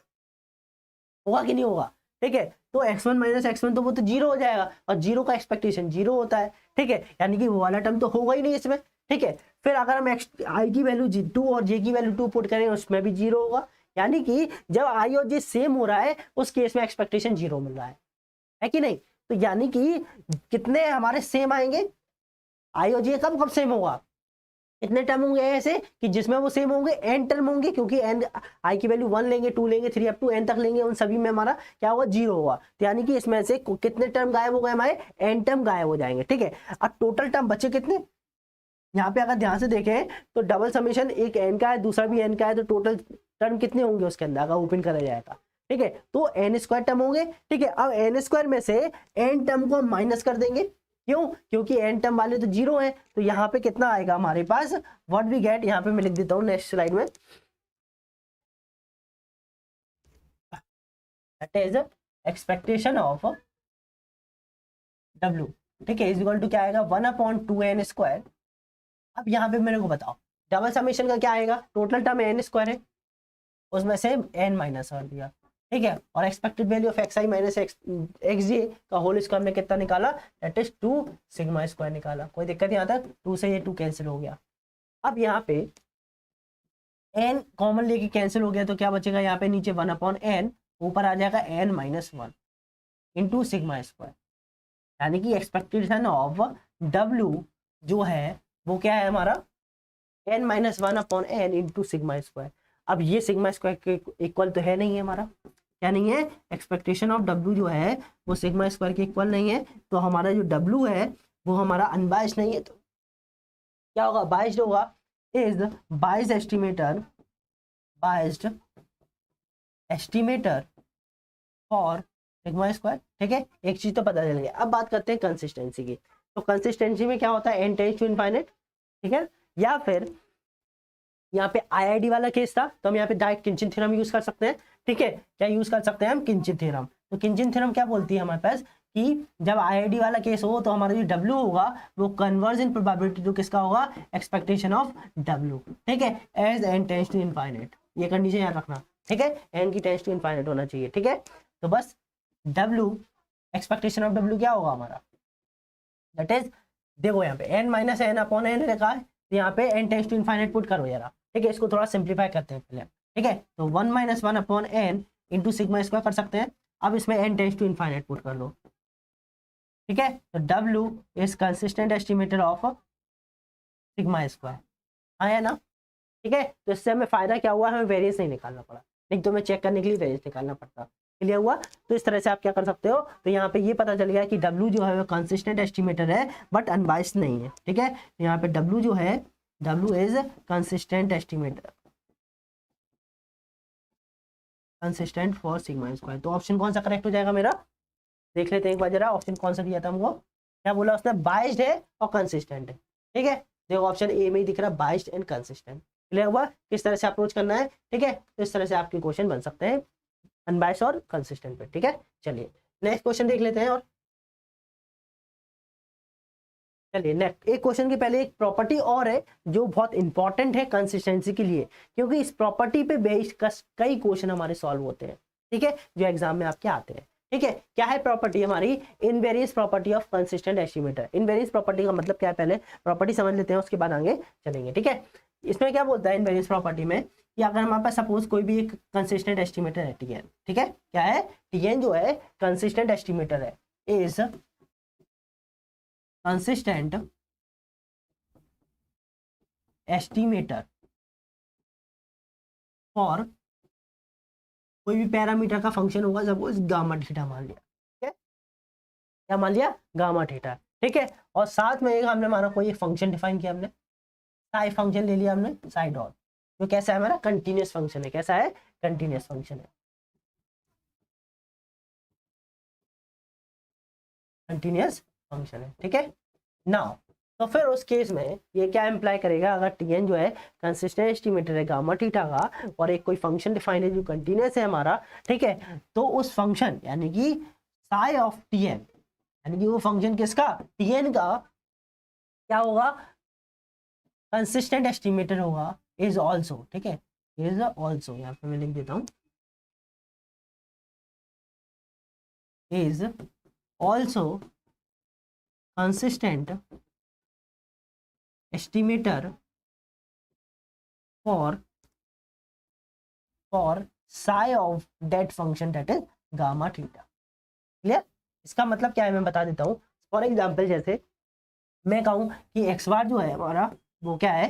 होगा कि नहीं होगा, ठीक है। तो x1 माइनस x1 तो वो तो 0 हो जाएगा, और 0 का एक्सपेक्टेशन 0 होता है, ठीक है, यानी कि वो वाला टर्म तो होगा ही नहीं इसमें, ठीक है। फिर अगर हम आई की वैल्यू 2 और जे की वैल्यू 2 पुट करें उसमें भी 0 होगा, यानी कि जब आई और जे सेम हो रहा है उस केस में एक्सपेक्टेशन 0 मिल रहा है कि नहीं। तो यानी कि कितने हमारे सेम आएंगे, आई और जे कब कब सेम होगा, इतने टर्म होंगे ऐसे कि जिसमें वो सेम होंगे, n टर्म होंगे, क्योंकि n आई की वैल्यू 1 लेंगे, 2 लेंगे, 3 अप टू n तक लेंगे, उन सभी में हमारा क्या होगा, 0 होगा। तो यानी कि इसमें से कितने टर्म गायब हो गए, हमारे n टर्म गायब हो जाएंगे, ठीक है। अब टोटल टर्म बचे कितने, यहाँ पे अगर ध्यान से देखें तो डबल समेशन एक n का है दूसरा भी n का है, तो टोटल टर्म कितने होंगे उसके अंदर अगर ओपन करा जाएगा, ठीक है। तो n स्क्वायर टर्म होंगे, ठीक है। अब n स्क्वायर में से n टर्म को माइनस कर देंगे, क्यों, क्योंकि n टर्म वाले तो 0 है, तो यहाँ पे कितना आएगा हमारे पास, व्हाट वी गेट, यहाँ पे मैं लिख देता हूँ नेक्स्ट स्लाइड में, that is expectation of w, ठीक है, इज इक्वल टू क्या आएगा, 1/2n स्क्वायर। अब यहाँ पे मेरे को बताओ डबल समेशन का क्या आएगा, टोटल टर्म n स्क्वायर है, उसमें से n माइनस कर दिया, ठीक है। और expected value of x I minus X J का होल स्क्वायर में कितना निकाला, दैट इज 2 सिग्मा स्क्वायर निकाला। कोई दिक्कत यहाँ तक, 2 से ये 2 कैंसिल हो गया। अब यहाँ पे n कॉमन लेके कैंसिल हो गया, तो क्या बचेगा यहाँ पे नीचे 1/n, ऊपर आ जाएगा n minus 1 into sigma square, यानी कि एक्सपेक्टेशन ऑफ w जो है वो क्या है हमारा, n minus 1/n into sigma square. अब ये सिग्मा स्क्वायर के इक्वल तो है नहीं है हमारा, क्या नहीं है, एक्सपेक्टेशन ऑफ डब्ल्यू जो है वो सिग्मा स्क्वायर के इक्वल नहीं है, तो हमारा जो डब्ल्यू है वो हमारा अनबायस्ड नहीं है, तो क्या होगा, बायस्ड होगा। Is biased estimator, biased estimator for sigma square. ठीक है, एक चीज तो पता चल गया। अब बात करते हैं कंसिस्टेंसी की। तो कंसिस्टेंसी में क्या होता है, n टेंड्स टू इनफाइनाइट। ठीक है, या फिर यहाँ पे आईआईडी वाला केस था तो हम यहाँ पे डायरेक्ट किंचिन थ्योरम यूज कर सकते हैं। ठीक है, क्या यूज कर सकते हैं हम, किंचिन थ्योरम। तो किंचिन थ्योरम क्या बोलती है हमारे पास कि जब आईआईडी वाला केस हो तो हमारा जो डब्ल्यू होगा वो कन्वर्ज इन प्रोबेबिलिटी टू किसका होगा, एक्सपेक्टेशन ऑफ डब्ल्यू। ठीक है, as n tends to infinite, ये कंडीशन याद रखना। ठीक है, एन की टेंड्स टू इनफाइनाइट होना चाहिए। ठीक है, तो बस डब्ल्यू, एक्सपेक्टेशन ऑफ डब्ल्यू क्या होगा हमारा, दैट इज, देखो यहाँ पे n minus n upon n लिखा है, तो यहाँ पे n tends to infinite put करो जरा। ठीक है, इसको थोड़ा सिंप्लीफाई करते हैं पहले। ठीक है, तो 1 minus 1 upon n into sigma square कर सकते हैं। अब इसमें n tends to infinite put कर लो। ठीक है, तो W is consistent estimator of sigma square, आया ना। ठीक है, तो इससे हमें फायदा क्या हुआ, हमें वेरिएंस नहीं निकालना पड़ा, नहीं तो हमें चेक करने के लिए वेरिएंस निकालना पड़ता। क्लियर हुआ। तो इस तरह से आप क्या कर सकते हो, तो यहाँ पे ये पता चल गया कि W जो है वो कंसिस्टेंट एस्टिमेटर है बट अनबायस्ड नहीं है। ठीक है, यहाँ पे W जो है, W is consistent estimator, consistent for sigma square. तो ऑप्शन कौन सा करेक्ट हो जाएगा मेरा, देख लेते हैं एक बार जरा, ऑप्शन कौन सा दिया था हमको, क्या बोला उसने, बायस्ड है और कंसिस्टेंट है। ठीक है, देखो ऑप्शन ए में ही दिख रहा है, बायस्ड एंड कंसिस्टेंट। क्लियर हुआ किस तरह से अप्रोच करना है। ठीक है, तो इस तरह से आपके क्वेश्चन बन सकते हैं अनबायस्ड और कंसिस्टेंट पे। ठीक है, चलिए नेक्स्ट क्वेश्चन देख लेते हैं। और चलिए नेक्स्ट एक क्वेश्चन के पहले एक प्रॉपर्टी और है जो बहुत इंपॉर्टेंट है कंसिस्टेंसी के लिए, क्योंकि इस प्रॉपर्टी पे बेस्ड कई क्वेश्चन हमारे सॉल्व होते हैं। ठीक है, जो एग्जाम में आपके आते हैं। ठीक है, क्या है प्रॉपर्टी हमारी, invariance property of consistent estimator. Invariance property का मतलब क्या है, पहले प्रॉपर्टी समझ लेते हैं, उसके बाद आगे चलेंगे। ठीक है, इसमें क्या बोलता है इनवेरियंस प्रॉपर्टी में कि अगर हमारे पास सपोज कोई भी एक कंसिस्टेंट एस्टिमेटर है Tn। ठीक है, क्या है, Tn जो है कंसिस्टेंट एस्टिमेटर है, इज कंसिस्टेंट एस्टिमेटर फॉर कोई भी पैरामीटर का फंक्शन होगा, सपोज गामा थीटा मान लिया। ठीक है, क्या मान लिया, गामा थीटा। ठीक है, और साथ में एक हमने माना कोई एक फंक्शन डिफाइन किया हमने, साई फंक्शन ले लिया हमने, साई डॉट, जो कैसा है हमारा, कंटिन्यूअस फंक्शन है। कैसा है, कंटिन्यूअस फंक्शन है, कंटिन्यूअस फंक्शन है। ठीक है, नाउ तो फिर उस केस में ये क्या इम्प्लाई करेगा, अगर Tn जो है कंसिस्टेंट एस्टिमेटर है गामा थीटा का और एक कोई फंक्शन डिफाइन है जो कंटिन्यूअस है हमारा। ठीक है, तो उस फंक्शन यानी कि साई ऑफ Tn, यानी कि वो फंक्शन किसका, Tn का क्या होगा, कंसिस्टेंट एस्टिमेटर होगा, इज ऑल्सो। ठीक है, इज ऑल्सो, यहाँ पे मैं लिख देता हूँ, is also consistent estimator for psi of that function that is gamma theta। Clear, इसका मतलब क्या है मैं बता देता हूँ। फॉर एग्जाम्पल जैसे मैं कहूँ कि एक्स बार जो है हमारा वो क्या है,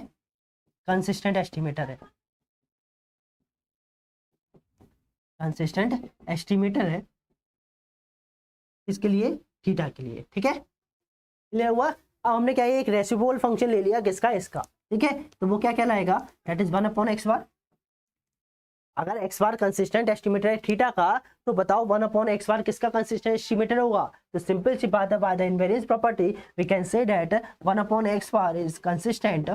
कंसिस्टेंट एस्टिमेटर है, कंसिस्टेंट एस्टिमेटर है इसके लिए, थीटा के लिए। ठीक है, क्लियर हुआ। अब हमने क्या है, एक रेसिप्रोकल फंक्शन ले लिया किसका, इसका। ठीक है, तो वो क्या कहलाएगा, दैट इज 1 अपॉन एक्स बार। अगर एक्स बार कंसिस्टेंट एस्टिमेटर है थीटा का, तो बताओ 1 अपॉन एक्स बार किसका कंसिस्टेंट एस्टिमेटर होगा। तो सिंपल सी बात है, by the invariance property we can say that 1 upon x bar is consistent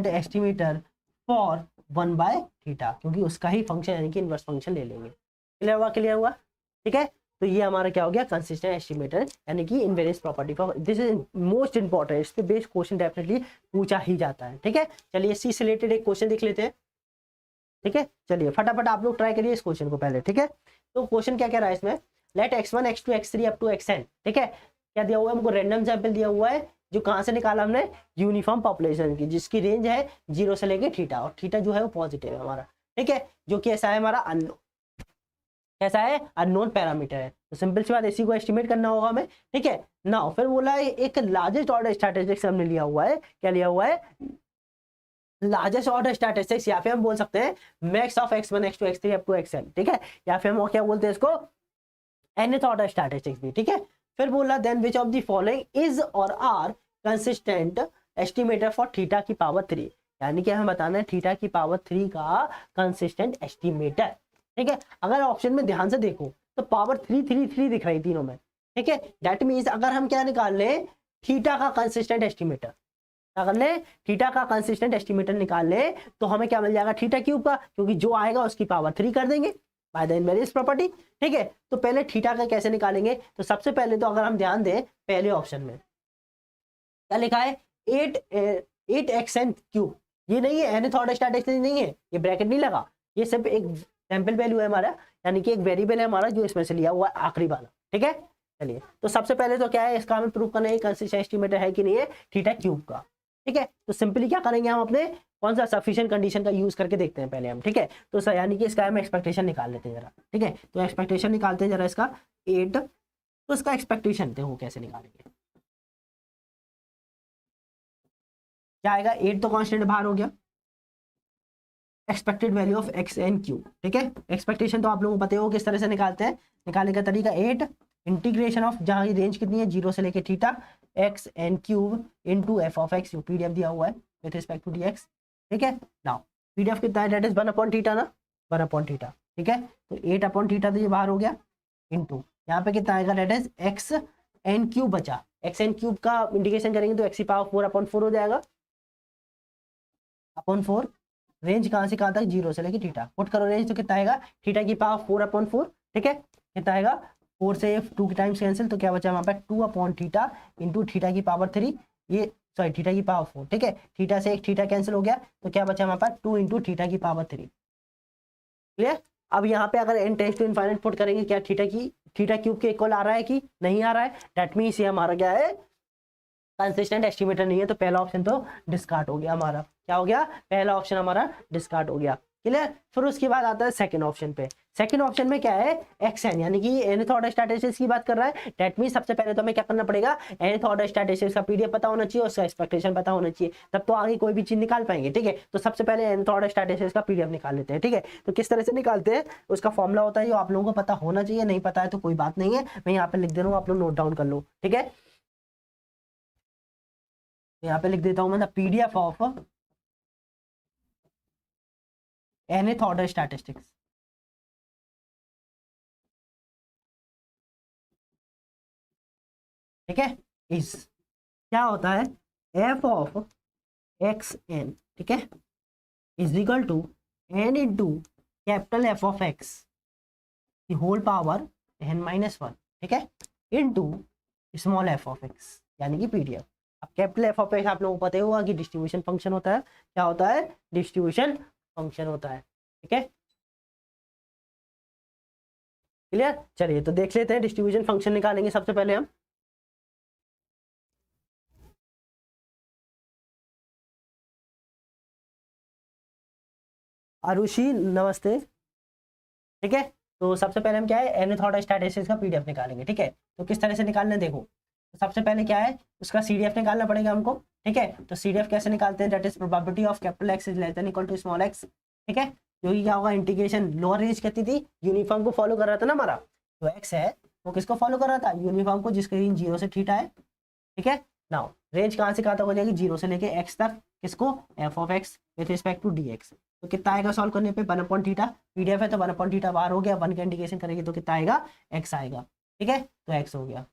estimator for 1 by theta, क्योंकि उसका ही फंक्शन यानी कि इनवर्स फंक्शन ले लेंगे। क्लियर हुआ, क्लियर हुआ। ठीक है, तो ये हमारा क्या हो गया, कंसिस्टेंट एस्टिमेटर यानी कि invariance property for, this is most important, इस पे बेस्ड क्वेश्चन डेफिनेटली पूछा ही जाता है। ठीक है, चलिए सी से रिलेटेड एक क्वेश्चन देख लेते हैं। ठीक है, चलिए फटाफट आप लोग ट्राई करिए इस क्वेश्चन को पहले। ठीक है, तो क्वेश्चन क्या कह रहा है इसमें, late x1 x2 x3 up to xn। ठीक है, क्या दिया हुआ है हमको, रैंडम सैंपल दिया हुआ है, जो कहाँ से निकाला हमने, यूनिफॉर्म पॉपुलेशन की, जिसकी रेंज है 0 से लेके थीटा, और थीटा जो है वो पॉजिटिव है हमारा। ठीक है, जो कि ऐसा है हमारा अननोन, कैसा है, अननोन पैरामीटर है। तो सिंपल सी बात, इसी को एस्टिमेट करना होगा हमें। ठीक है ना, फिर बोला है एक लार्जेस्ट ऑर्डर स्टैटिस्टिक्स हमने लिया हुआ है, क्या लिया हुआ है, लार्जेस्ट ऑर्डर स्टैटिस्टिक्स, या फिर हम बोल सकते हैं max of x1 x2 x3 up to xn, ठीक है, या फिर हम क्या बोलते हैं इसको nth ऑर्डर स्टैटिस्टिक्स भी, ठीक है। फिर बोला then which of the following is और are consistent estimator for theta की पावर 3, यानी कि हमें बताना है थीटा की पावर 3 का कंसिस्टेंट एस्टिमेटर, ठीक है। अगर ऑप्शन में ध्यान से देखो तो पावर 3 दिख रही तीनों में, ठीक है। दैट मीन्स अगर हम क्या निकाल लें थीटा का कंसिस्टेंट एस्टिमेटर, अगर ले थीटा का कंसिस्टेंट एस्टिमेटर निकाल ले तो हमें क्या मिल जाएगा थीटा क्यूब का, क्योंकि जो आएगा उसकी पावर 3 कर देंगे बाय द इनवेरियंस प्रॉपर्टी, ठीक है। तो पहले थीटा का कैसे निकालेंगे, तो सबसे पहले तो अगर हम ध्यान दें पहले ऑप्शन में क्या लिखा है 8xn क्यूब, ये नहीं है nth ऑर्डर स्टैटिस्टिक्स नहीं है, ये ब्रैकेट नहीं लगा, ये सिर्फ एक सैंपल वैल्यू है हमारा, यानी कि एक वेरिएबल है हमारा जो इसमें से लिया हुआ है आखिरी वाला, ठीक है। चलिए तो सबसे पहले तो क्या है इसका हमें प्रूव करना है कंसिस्टेंट एस्टिमेटर है कि नहीं है थीटा क्यूब का, ठीक है। तो सिंपली क्या करेंगे हम अपने कौन सा सफिशिएंट कंडीशन का यूज करके देखते हैं पहले हम, ठीक है। तो यानी कि इसका हम एक्सपेक्टेशन निकाल लेते हैं जरा, ठीक है। तो एक्सपेक्टेशन निकालते हैं जरा इसका 8, तो इसका एक्सपेक्टेशन देखो कैसे निकालेंगे, क्या आएगा 8 तो कांस्टेंट बाहर हो गया, expected value of x n cube, ठीक है। एक्सपेक्टेशन तो आप लोगों को पता हो किस तरह से निकालते हैं, निकालने का तरीका 8 इंटीग्रेशन ऑफ जहाँ की रेंज कितनी है 0 से लेके theta x n cube into f of x, जो पीडीएफ दिया हुआ है विद रिस्पेक्ट टू डीएक्स, ठीक है। नाउ पीडीएफ कितना है दैट इज 1 अपॉन थीटा ना, 1 अपॉन थीटा, ठीक है। तो 8 अपॉन थीटा तो ये बाहर हो गया इनटू यहाँ पे कितना आएगा that is x n cube बचा, एक्स एन क्यूब का इंटीग्रेशन करेंगे तो एक्स की पावर 4 अपॉन 4 हो जाएगा अपॉन 4, रेंज कहाँ से कहाँ तक 0 से लेके थीटा, पुट करो रेंज तो कितना आएगा थीटा की पावर 4 अपॉन 4, ठीक है। कितना आएगा 4 से 2 की टाइम्स कैंसिल, तो क्या बचा वहाँ पर 2 अपॉन थीटा इंटू थीटा की पावर 3, ये सॉरी थीटा की पावर 4, ठीक है। थीटा से एक थीटा कैंसिल हो गया तो क्या बचा वहाँ पर 2 इंटू थीटा की पावर 3, क्लियर। अब यहाँ पे अगर n tends to infinite put करेंगे क्या थीटा क्यूब के इक्वल आ रहा है कि नहीं आ रहा है, दैट मीन्स ये हमारा क्या है कंसिस्टेंट एस्टिमेटर नहीं है, तो पहला ऑप्शन तो डिस्कार्ड हो गया हमारा, क्या हो गया पहला ऑप्शन हमारा डिस्कार्ड हो गया, क्लियर। फिर उसके बाद आता है सेकंड ऑप्शन पे, सेकंड ऑप्शन में क्या है एक्सएन, यानी कि nth ऑर्डर स्टैटिस्टिक्स की बात कर रहा है, दैट मींस सबसे पहले तो हमें क्या करना पड़ेगा nth ऑर्डर स्टैटिस्टिक्स का पीडीएफ पता होना चाहिए, उसका एक्सपेक्टेशन पता होना चाहिए, तब तो आगे कोई भी चीज निकाल पाएंगे, ठीक है। तो सबसे पहले nth ऑर्डर स्टैटिस्टिक्स का पीडीएफ निकाल लेते हैं, ठीक है। तो किस तरह से निकालते हैं उसका फॉर्मूला होता है जो आप लोगों को पता होना चाहिए, नहीं पता है तो कोई बात नहीं है, मैं यहाँ पे लिख दे रहा हूँ आप लोग नोट डाउन कर लो, ठीक है। यहाँ पे लिख देता हूँ मैं PDF of nth order statistics, ठीक है। इस क्या होता है एफ ऑफ एक्स एन, ठीक है, is equal to n into capital f of x whole power n minus 1, ठीक है, into small f of x यानी कि पीडीएफ। अब कैपिटल एफ ऑफ एक्स आप लोगों को पता होगा कि डिस्ट्रीब्यूशन फंक्शन होता है, क्या होता है डिस्ट्रीब्यूशन फंक्शन होता है, ठीक है, क्लियर। चलिए तो देख लेते हैं डिस्ट्रीब्यूशन फंक्शन निकालेंगे सबसे पहले हम, आरुषि नमस्ते, ठीक है। तो सबसे पहले हम क्या है nth ऑर्डर स्टैटिस्टिक्स का पीडीएफ निकालेंगे, ठीक है। तो किस तरह से निकालना है देखो, तो सबसे पहले क्या है उसका सीडीएफ निकालना पड़ेगा हमको, ठीक है। तो सीडीएफ कैसे निकालते हैं that is probability of capital x is less than equal to small x, ठीक है। जो कि क्या होगा इंटीग्रेशन लोअर रेंज कहती थी यूनिफॉर्म को फॉलो कर रहा था ना हमारा, तो एक्स है वो किसको फॉलो कर रहा था यूनिफॉर्म को जिसकी रेंज 0 से थीटा है, ठीक है। नाउ रेंज कहाँ से कहाँ तक हो जाएगी 0 से लेके एक्स तक, किसको f of x with respect to d x. तो कितना आएगा सॉल्व करने पे 1 अपॉन थीटा, पीडीएफ है तो 1 अपॉन थीटा बाहर हो गया, 1 का इंटीग्रेशन करेंगे तो कितना आएगा एक्स आएगा, ठीक है। तो एक्स हो गया,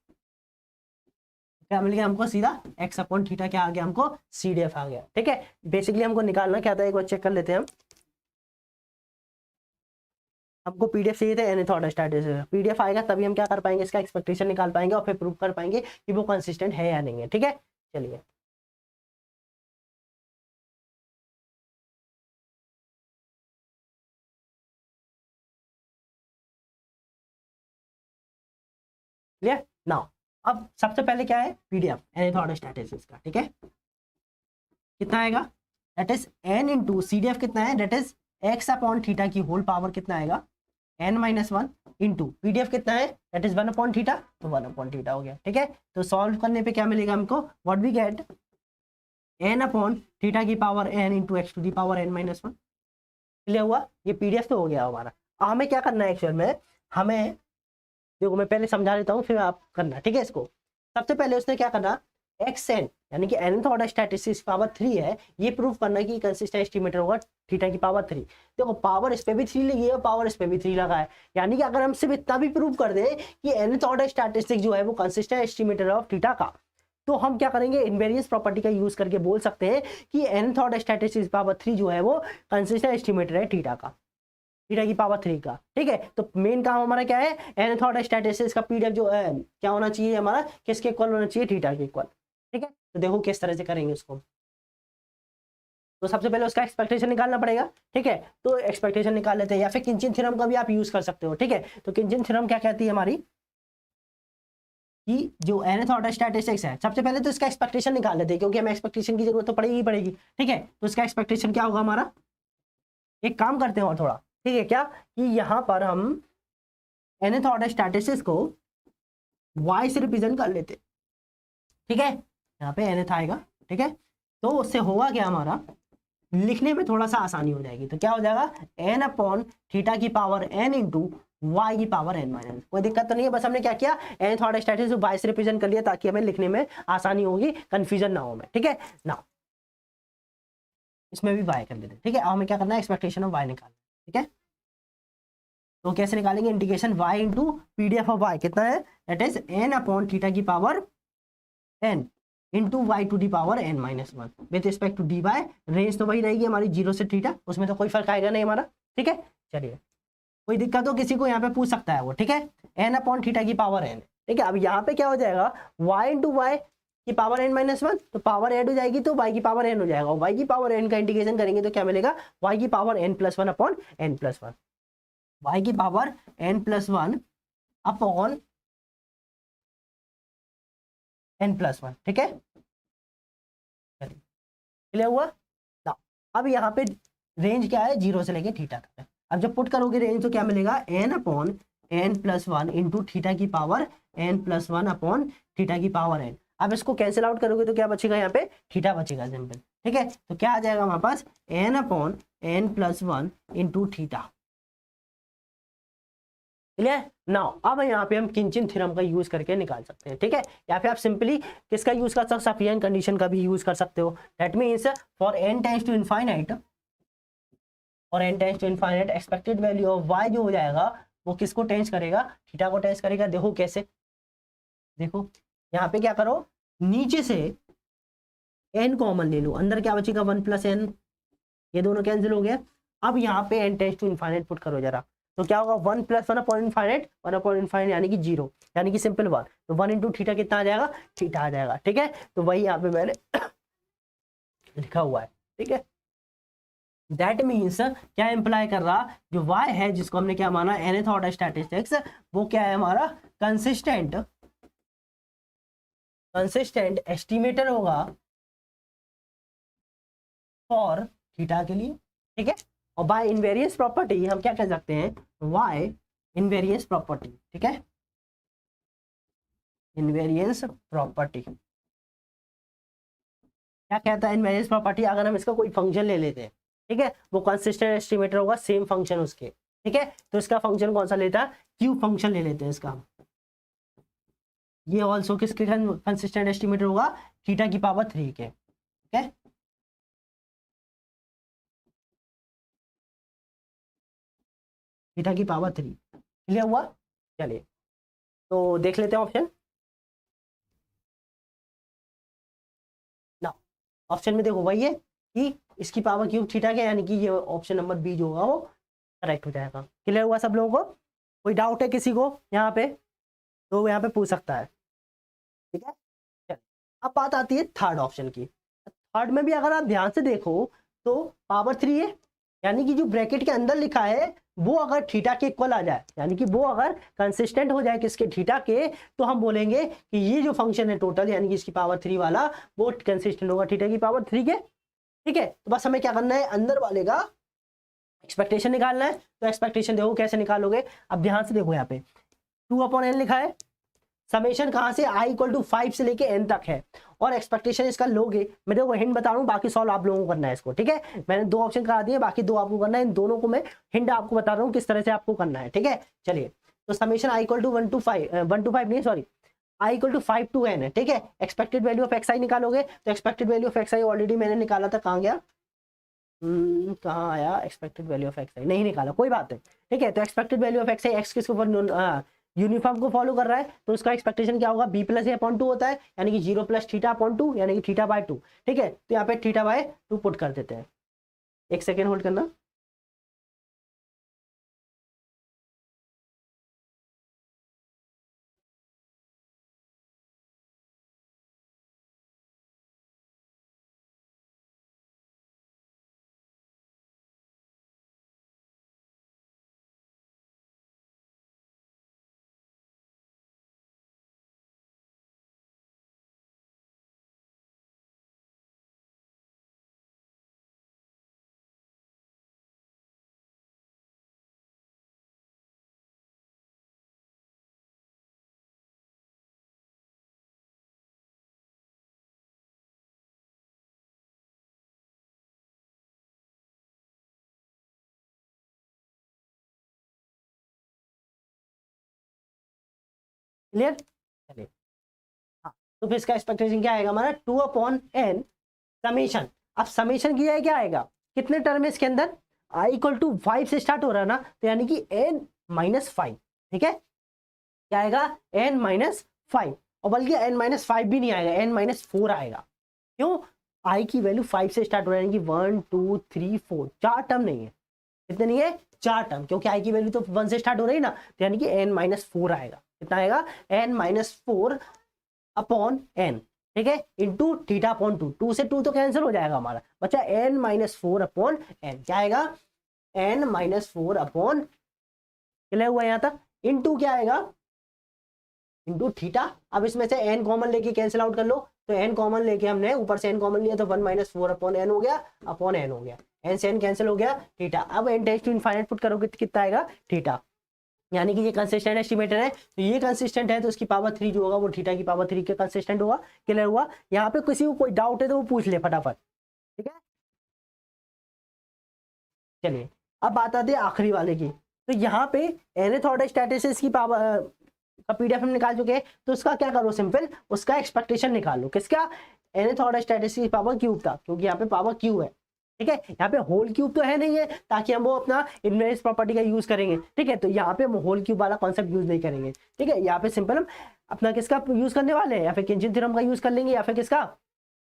क्या मिल गया हमको सीधा एक्स अपॉन थीटा, क्या आ गया हमको सीडीएफ आ गया, ठीक है। बेसिकली हमको निकालना क्या था एक बार चेक कर लेते हैं हम, हमको पीडीएफ चाहिए था nth ऑर्डर स्टैटिस्टिक्स, पीडीएफ आएगा तभी हम क्या कर पाएंगे इसका एक्सपेक्टेशन निकाल पाएंगे और फिर प्रूव कर पाएंगे कि वो कंसिस्टेंट है या नहीं है, ठीक है। चलिए क्लियर। नाउ अब सबसे पहले क्या है पीडीएफ nth ऑर्डर स्टैटिस्टिक्स का, ठीक है, कितना आएगा दैट इज n इंटू सीडीएफ कितना है that is x upon theta की होल पावर कितना आएगा n माइनस 1 इंटू पीडीएफ कितना है दैट इज 1 अपॉन थीटा, तो 1 अपॉन थीटा हो गया, ठीक है। तो सॉल्व करने पे क्या मिलेगा हमको what we get n upon theta की power n into X to the power n minus 1। Clear हुआ? ये पीडीएफ तो हो गया हमारा। हमें क्या करना है एक्चुअल में, हमें देखो मैं पहले समझा देता हूँ फिर आप करना, ठीक है। इसको सबसे पहले उसने क्या करना, xn यानी कि nth ऑर्डर स्टैटिस्टिक्स पावर 3 है, ये प्रूव करना कि कंसिस्टेंट एस्टिमेटर होगा थीटा की पावर 3। देखो पावर इस पे भी 3 लगी है, पावर इस पे भी 3 लगा है, यानी कि अगर हम सिर्फ इतना भी प्रूव कर दें कि nth ऑर्डर स्टैटिस्टिक्स जो है वो कंसिस्टेंट एस्टिमेटर ऑफ थीटा का, तो हम क्या करेंगे, इनवेरियंस प्रॉपर्टी का यूज करके बोल सकते हैं कि nth ऑर्डर स्टैटिस्टिक्स पावर 3 जो है वो कंसिस्टेंट एस्टिमेटर है थीटा का, थीटा की पावर 3 का, ठीक है। तो मेन काम हमारा क्या है, nth ऑर्डर स्टैटिस्टिक्स का पीडीएफ जो है क्या होना चाहिए हमारा, किसके इक्वल होना चाहिए, थीटा के इक्वल, ठीक है। तो देखो किस तरह से करेंगे उसको। तो सबसे पहले उसका एक्सपेक्टेशन निकालना पड़ेगा, ठीक है। तो एक्सपेक्टेशन निकाल लेते हैं, या फिर किंचिन थ्योरम का भी आप यूज कर सकते हो, ठीक है। तो किंचिन थ्योरम क्या कहती है हमारी, कि जो nth ऑर्डर स्टैटिस्टिक्स है, सबसे पहले तो इसका एक्सपेक्टेशन निकाल लेते हैं, क्योंकि हमें एक्सपेक्टेशन की जरूरत तो पड़ेगी, ठीक है। तो इसका एक्सपेक्टेशन क्या होगा हमारा, एक काम करते हैं और थोड़ा, ठीक है, क्या कि यहाँ पर हम nth ऑर्डर स्टैटिस्टिक्स को y से रिप्रेजेंट कर लेते, ठीक है। यहाँ पे nth आएगा, ठीक है। तो उससे होगा क्या, हमारा लिखने में थोड़ा सा आसानी हो जाएगी। तो क्या हो जाएगा, n अपॉन थीटा की पावर n इंटू y की पावर n माइनस। कोई दिक्कत तो नहीं है, बस हमने क्या किया, nth ऑर्डर स्टैटिस्टिक्स y से रिप्रेजेंट कर लिया ताकि हमें लिखने में आसानी होगी, कंफ्यूजन ना हो हमें, ठीक है ना। इसमें भी y कर देते, ठीक है। अब हमें क्या करना है, एक्सपेक्टेशन ऑफ y निकालना, ठीक है। तो कैसे निकालेंगे, integration y into PDF of y कितना है, दैट इज n अपॉन थीटा की power n into Y to the power n minus 1 with respect to D Y. Range तो वही रहेगी हमारी 0 से थीटा, उसमें तो कोई फर्क आएगा नहीं हमारा, ठीक है। चलिए कोई दिक्कत हो किसी को यहाँ पे पूछ सकता है वो, ठीक है। n अपॉन थीटा की पावर n, ठीक है। अब यहाँ पे क्या हो जाएगा, y इंटू वाई की पावर n माइनस 1, तो पावर ऐड हो जाएगी तो y की पावर n हो जाएगा, और y की पावर n का इंटीग्रेशन करेंगे तो क्या मिलेगा, y की power n plus 1 upon n plus 1, y की power n plus 1 upon n plus 1, ठीक है। क्लियर हुआ ना। अब यहाँ पे रेंज क्या है, 0 से लेके थीटा तक है। अब जब पुट करोगे रेंज तो क्या मिलेगा, n upon n plus 1 into theta की power n plus 1 upon theta की पावर n। अब इसको कैंसिल आउट करोगे तो क्या बचेगा, यहाँ पे थीटा बचेगा सिंपल, ठीक है। तो क्या आ जाएगा हमारे पास, n upon n plus 1 into theta. Clear now, अब यहाँ पे हम किंचिन थ्योरम का यूज करके निकाल सकते हैं, ठीक है। या फिर आप सिंपली किसका यूज कर सकते हो, सफिशिएंट कंडीशन का भी यूज कर सकते हो। That means for n tends to infinite, और n tends to infinite, expected value of y जो हो जाएगा वो किसको टेंस करेगा, थीटा को टेंस करेगा। देखो कैसे, देखो यहाँ पे क्या करो, नीचे से n कॉमन ले लो, अंदर क्या बचेगा 1 प्लस n, ये दोनों कैंसिल हो गया। अब यहाँ पे n tends to infinite put करो जरा, तो क्या होगा, 1 plus 1 upon infinite, 1 upon infinite यानी कि 0, यानी कि सिंपल 1। तो 1 इंटू थीटा कितना आ जाएगा, थीटा आ जाएगा, ठीक है। तो वही यहाँ पे मैंने लिखा हुआ है, ठीक है। दैट मीन्स क्या इंप्लाई कर रहा, जो y है जिसको हमने क्या माना nth ऑर्डर स्टैटिस्टिक्स, वो क्या है हमारा कंसिस्टेंट एस्टिमेटर होगा फॉर थीटा के लिए, ठीक है। और बाय इनवेरियंस प्रॉपर्टी हम क्या कह सकते हैं, y इनवेरियंस प्रॉपर्टी, ठीक है। इनवेरियंस प्रॉपर्टी क्या कहता है, इनवेरियंस प्रॉपर्टी, अगर हम इसका कोई फंक्शन ले लेते हैं, ठीक है, वो कंसिस्टेंट एस्टिमेटर होगा सेम फंक्शन उसके, ठीक है। तो इसका फंक्शन कौन सा लेता है, क्यू फंक्शन ले लेते हैं इसका। ये ऑल्सो किसके कंसिस्टेंट एस्टिमेटर होगा, थीटा की पावर 3 के, ठीक है। थीटा की पावर 3, क्लियर हुआ। चलिए तो देख लेते हैं ऑप्शन ना। ऑप्शन में देखो वही है कि इसकी पावर क्यूब थीटा के, यानी कि ये ऑप्शन नंबर बी जो होगा वो करेक्ट हो जाएगा। क्लियर हुआ सब लोगों को, कोई डाउट है किसी को यहाँ पे, तो वो यहाँ पे पूछ सकता है, ठीक है। चलिए अब बात आती है थर्ड ऑप्शन की। थर्ड में भी अगर आप ध्यान से देखो तो पावर 3 है, यानी कि जो ब्रैकेट के अंदर लिखा है वो अगर थीटा के इक्वल आ जाए, यानी कि वो अगर कंसिस्टेंट हो जाए किसके, थीटा के, तो हम बोलेंगे कि ये जो फंक्शन है टोटल, यानी कि इसकी पावर 3 वाला, वो कंसिस्टेंट होगा थीटा की पावर 3 के, ठीक है। तो बस हमें क्या करना है, अंदर वाले का एक्सपेक्टेशन निकालना है। तो एक्सपेक्टेशन देखो कैसे निकालोगे, अब ध्यान से देखो यहाँ पे 2 अपॉन n लिखा है, समेशन कहाँ से i इक्वल टू 5 से लेके n तक है और एक्सपेक्टेशन इसका लोगे, मैं देखो हिंट बता रहा हूँ, बाकी सॉल्व आप लोगों को करना है इसको, ठीक है। मैंने 2 ऑप्शन करा दिए, बाकी 2 आपको करना है, इन दोनों को मैं हिंट आपको बता रहा हूँ किस तरह से आपको करना है, ठीक है। चलिए, तो summation i equal to 1 to 5 नहीं sorry i equal to 5 to n है, ठीक है। एक्सपेक्टेड वैल्यू ऑफ xi निकालोगे, तो expected value of xi already मैंने निकाला था, कहाँ गया, कहाँ आया, एक्सपेक्टेड वैल्यू ऑफ xi नहीं निकाला, कोई बात नहीं, ठीक है। तो expected value of xi x किसके ऊपर यूनिफॉर्म को फॉलो कर रहा है, तो उसका एक्सपेक्टेशन क्या होगा, b प्लस a/2 होता है, यानी कि 0 प्लस थीटा/2 यानी कि थीटा/2, ठीक है। तो यहाँ पे थीटा/2 पुट कर देते हैं। एक सेकेंड होल्ड करना। क्लियर, चलिए। हाँ, तो फिर इसका एक्सपेक्टेशन क्या आएगा हमारा, 2/n समेशन। अब समेशन किया है, क्या आएगा, कितने टर्म है इसके अंदर, i इक्वल टू 5 से स्टार्ट हो रहा है ना, तो यानी कि n-5, ठीक है। क्या आएगा, n-5, और बल्कि n-5 भी नहीं आएगा, n-4 आएगा। क्यों, i की वैल्यू 5 से स्टार्ट हो रहा है, यानी कि 1 2 3 4, 4 टर्म नहीं है, कितने नहीं है, 4 टर्म, क्योंकि i की वैल्यू तो 1 से स्टार्ट हो रही है ना, तो यानी कि n-4 आएगा। कितना आएगा, n-4 अपॉन n, ठीक है, इंटू थीटा/2, 2 से 2 तो कैंसिल हो जाएगा हमारा, बच्चा n-4 अपॉन n, क्या आएगा, n-4 अपॉन, क्लियर हुआ यहाँ तक, इंटू क्या आएगा, इंटू थीटा। अब इसमें से n कॉमन लेके कैंसिल आउट कर लो, तो n कॉमन लेके हमने ऊपर से n कॉमन लिया, तो 1-4 अपॉन n हो गया, अपॉन n हो गया, n से n कैंसिल हो गया, थीटा। अब n tends to infinite put करोगे तो कितना आएगा, थीटा, यानी कि ये कंसिस्टेंट एस्टिमेटर है, तो ये कंसिस्टेंट है, तो इसकी पावर 3 जो होगा वो थीटा की पावर 3 के कंसिस्टेंट होगा। क्लियर हुआ, यहाँ पे किसी को कोई डाउट है तो वो पूछ ले फटाफट, ठीक है। चलिए, अब बात आती है आखिरी वाले की, तो यहाँ पे nth ऑर्डर स्टैटिस्टिक्स की पावर का पीडीएफ हम निकाल चुके हैं, तो उसका क्या करो, सिंपल उसका एक्सपेक्टेशन निकालो, किसका, nth ऑर्डर स्टैटिस्टिक्स की पावर क्यूब था, क्योंकि यहाँ पे पावर क्यू है, ठीक है। यहाँ पे होल क्यूब तो है नहीं है, ताकि हम वो अपना इनवेरियंस प्रॉपर्टी का यूज करेंगे, ठीक है। तो यहाँ पे हम होल क्यूब वाला कॉन्सेप्ट यूज नहीं करेंगे, ठीक है। यहाँ पे सिंपल हम अपना किसका यूज करने वाले हैं, या फिर किंचिन थ्योरम का यूज कर लेंगे, या फिर किसका,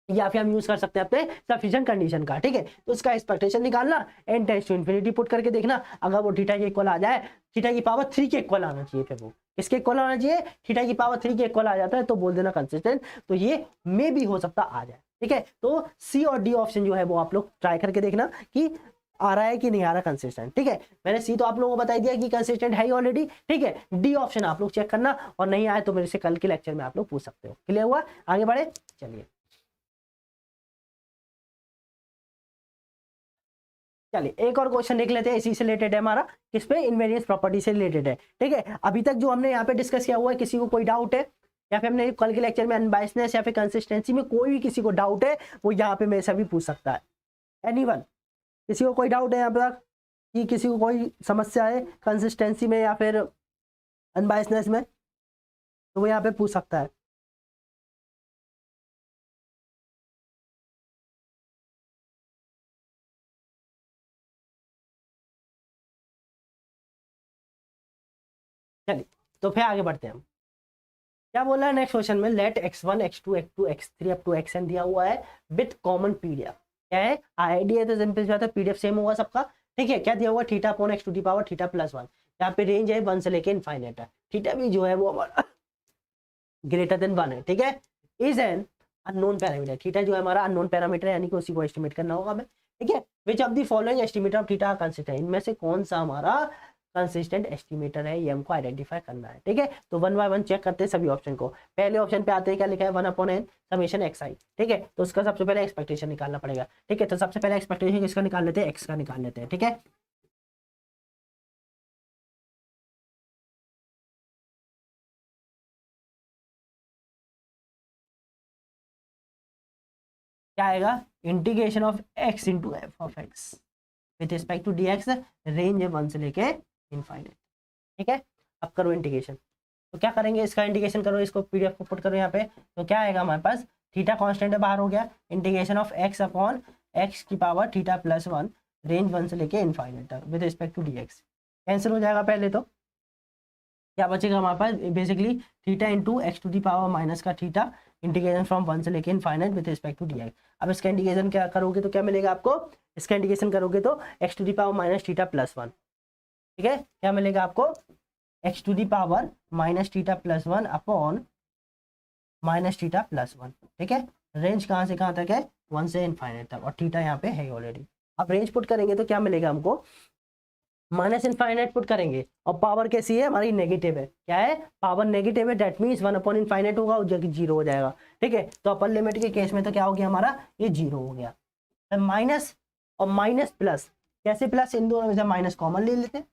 या फिर हम यूज कर सकते हैं अपने सफिशिएंट कंडीशन का, ठीक है। तो उसका एक्सपेक्टेशन निकालना, n tends to infinity put करके देखना, अगर वो थीटा के इक्वल आ जाए, थीटा की पावर 3 के इक्वल आना चाहिए, फिर वो किसके इक्वल आना चाहिए, थीटा की पावर 3 के इक्वल आ जाता है तो बोल देना कंसिस्टेंट, तो ये मे भी हो सकता आ जाए, ठीक है। तो सी और डी ऑप्शन जो है वो आप लोग ट्राई करके देखना कि आ रहा है कि नहीं आ रहा कंसिस्टेंट, ठीक है। मैंने सी तो आप लोगों को बता दिया कि कंसिस्टेंट है ही ऑलरेडी, ठीक है। डी ऑप्शन आप लोग चेक करना, और नहीं आए तो मेरे से कल के लेक्चर में आप लोग पूछ सकते हो। क्लियर हुआ, आगे बढ़े, चलिए। चलिए एक और क्वेश्चन देख लेते हैं, इसी से रिलेटेड है हमारा, किस पे, इनवेरियंस प्रॉपर्टी से रिलेटेड है, ठीक है। अभी तक जो हमने यहाँ पे डिस्कस किया हुआ है, किसी को कोई डाउट है, या फिर हमने कल के लेक्चर में अनबायसनेस या फिर कंसिस्टेंसी में कोई भी किसी को डाउट है, वो यहाँ पे मेरे से भी पूछ सकता है। एनीवन, किसी को कोई डाउट है यहाँ पर, कि किसी को कोई समस्या है कंसिस्टेंसी में या फिर अनबायसनेस में, तो वो यहाँ पे पूछ सकता है। चलिए, तो फिर आगे बढ़ते हैं हम। क्या बोला है नेक्स्ट क्वेश्चन में, let x1 x2 x2 x3 up to xn दिया हुआ है विथ कॉमन पीडीएफ। क्या है, आईडी है तो सिंपल सी बात है, पीडीएफ सेम होगा सबका, ठीक है। क्या दिया हुआ, theta upon x to the power theta plus 1, यहाँ पे रेंज है 1 से लेके इनफाइनाइट है, थीटा भी जो है वो हमारा ग्रेटर देन 1 है, ठीक है। Is an unknown parameter, theta जो है हमारा अननोन पैरामीटर है, यानी कि उसी को एस्टिमेट करना होगा हमें, ठीक है। विच of the following estimator of theta consistent, इनमें से कौन सा हमारा कंसिस्टेंट एस्टिमेटर है, ये हमको आइडेंटिफाई करना है, ठीक है। तो 1 बाय 1 चेक करते हैं सभी ऑप्शन को। पहले ऑप्शन पे आते हैं, क्या लिखा है, 1/n समेशन xi, ठीक है। तो उसका सबसे पहले एक्सपेक्टेशन निकालना पड़ेगा, ठीक है। तो सबसे पहले एक्सपेक्टेशन किसका निकाल लेते हैं, x का निकाल लेते हैं, ठीक है। क्या आएगा, integration of x into f of x with respect to d x, range है 1 से लेके इनफाइनाइट। ठीक है, अब करो इंटीग्रेशन। तो क्या करेंगे, इसका इंटीग्रेशन करो, इसको पीडीएफ को पुट करो यहाँ पे। तो क्या आएगा हमारे पास, थीटा कांस्टेंट है बाहर हो गया, integration of x upon x की पावर थीटा प्लस 1 रेंज 1 से लेके इनफाइनाइट तक with respect to dx। Cancel हो जाएगा पहले, तो क्या बचेगा हमारे पास, basically theta into X to the power minus का थीटा इंटीग्रेशन फ्रॉम 1 से लेके infinite with respect to dx। अब इसका इंटीग्रेशन क्या करोगे तो क्या मिलेगा आपको, इसका इंटीग्रेशन करोगे तो x to the power minus theta plus 1। ठीक है, क्या मिलेगा आपको, x to the power minus theta plus 1 upon minus theta plus 1। ठीक है, रेंज कहाँ से कहाँ तक है, 1 से इनफाइनाइट तक, और थीटा यहाँ पे है ऑलरेडी। अब रेंज पुट करेंगे तो क्या मिलेगा हमको, माइनस इनफाइनाइट पुट करेंगे, और पावर कैसी है हमारी, नेगेटिव है। क्या है, पावर नेगेटिव है, डेट मीन्स 1 अपॉन इनफाइनाइट होगा, जो कि 0 हो जाएगा। ठीक है, तो अपर लिमिट के केस में तो क्या हो गया हमारा, ये 0 हो गया। माइनस और माइनस प्लस, कैसे प्लस, इन दोनों में से माइनस कॉमन ले लेते हैं,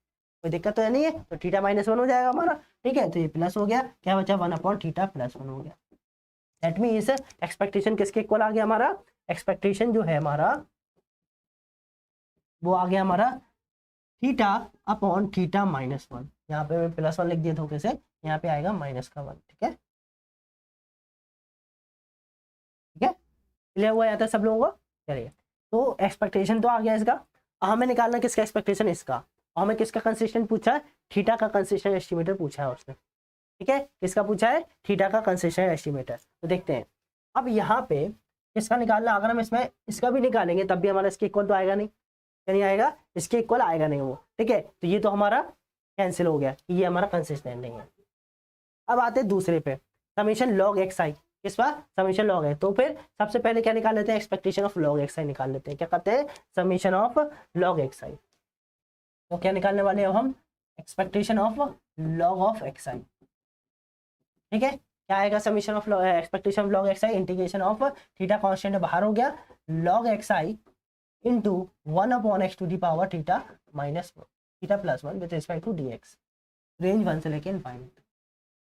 कोई दिक्कत तो नहीं है, तो थीटा -1 हो जाएगा हमारा। ठीक है, तो ये प्लस हो गया, क्या बचा, 1 अपॉन थीटा प्लस 1 हो गया। दैट मीन्स एक्सपेक्टेशन किसके इक्वल आ गया हमारा, एक्सपेक्टेशन जो है हमारा वो आ गया हमारा थीटा अपॉन थीटा -1। यहाँ पे मैं +1 लिख दिया धोखे से, यहाँ पे आएगा -1। ठीक है, ठीक है, क्लियर हुआ जाता है सब लोगों को। चलिए, तो एक्सपेक्टेशन तो आ गया इसका, हमें निकालना किसका एक्सपेक्टेशन, इसका। और हमें किसका कंसिस्टेंट पूछा है, थीटा का कंसिस्टेंट एस्टिमेटर पूछा है उसने। ठीक है, किसका पूछा है, थीटा का कंसिस्टेंट एस्टिमेटर। तो देखते हैं, अब यहाँ पे किसका निकालना, अगर हम इसमें इसका भी निकालेंगे तब भी हमारा इसके इक्वल तो आएगा नहीं, नहीं आएगा, इसके इक्वल आएगा नहीं वो। ठीक है, तो ये तो हमारा कैंसिल हो गया, ये हमारा कंसिस्टेंट नहीं है। अब आते हैं दूसरे पे, समेशन लॉग एक्स आई, किस बार, समेशन लॉग है। तो फिर सबसे पहले क्या निकाल लेते हैं, expectation of log X I निकाल लेते हैं। क्या करते हैं, summation of log X I. तो क्या निकालने वाले हैं हम, expectation of log of x I. ठीक है, क्या आएगा, summation of expectation of log X I, integration of theta constant बाहर हो गया, log X I into 1 upon X to the power theta minus theta plus 1 with respect to dx, range 1 से लेके infinite.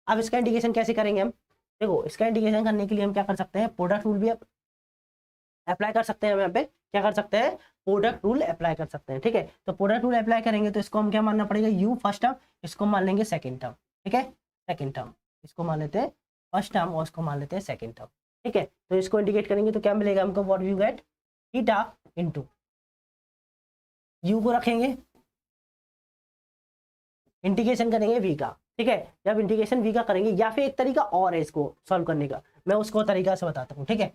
अब इसका इंटीग्रेशन कैसे करेंगे हम, देखो इसका इंटीग्रेशन करने के लिए हम क्या कर सकते हैं, प्रोडक्ट रूल भी अप्लाई कर सकते हैं। हम यहाँ पे क्या कर सकते हैं, प्रोडक्ट रूल अप्लाई कर सकते हैं। ठीक है, तो प्रोडक्ट रूल अप्लाई करेंगे तो इसको हम क्या मानना पड़ेगा, u फर्स्ट टर्म, इसको मान लेंगे सेकंड टर्म। ठीक है, सेकंड टर्म, इसको मान लेते हैं फर्स्ट टर्म और इसको मान लेते हैं सेकंड टर्म। ठीक है, तो इसको इंडिकेट करेंगे तो क्या मिलेगा हमको, what you get, theta into u को रखेंगे, इंटीग्रेशन करेंगे v का। ठीक है, जब इंटीग्रेशन v का करेंगे, या फिर एक तरीका और है इसको सॉल्व करने का, मैं उसको तरीका से बताता हूँ। ठीक है,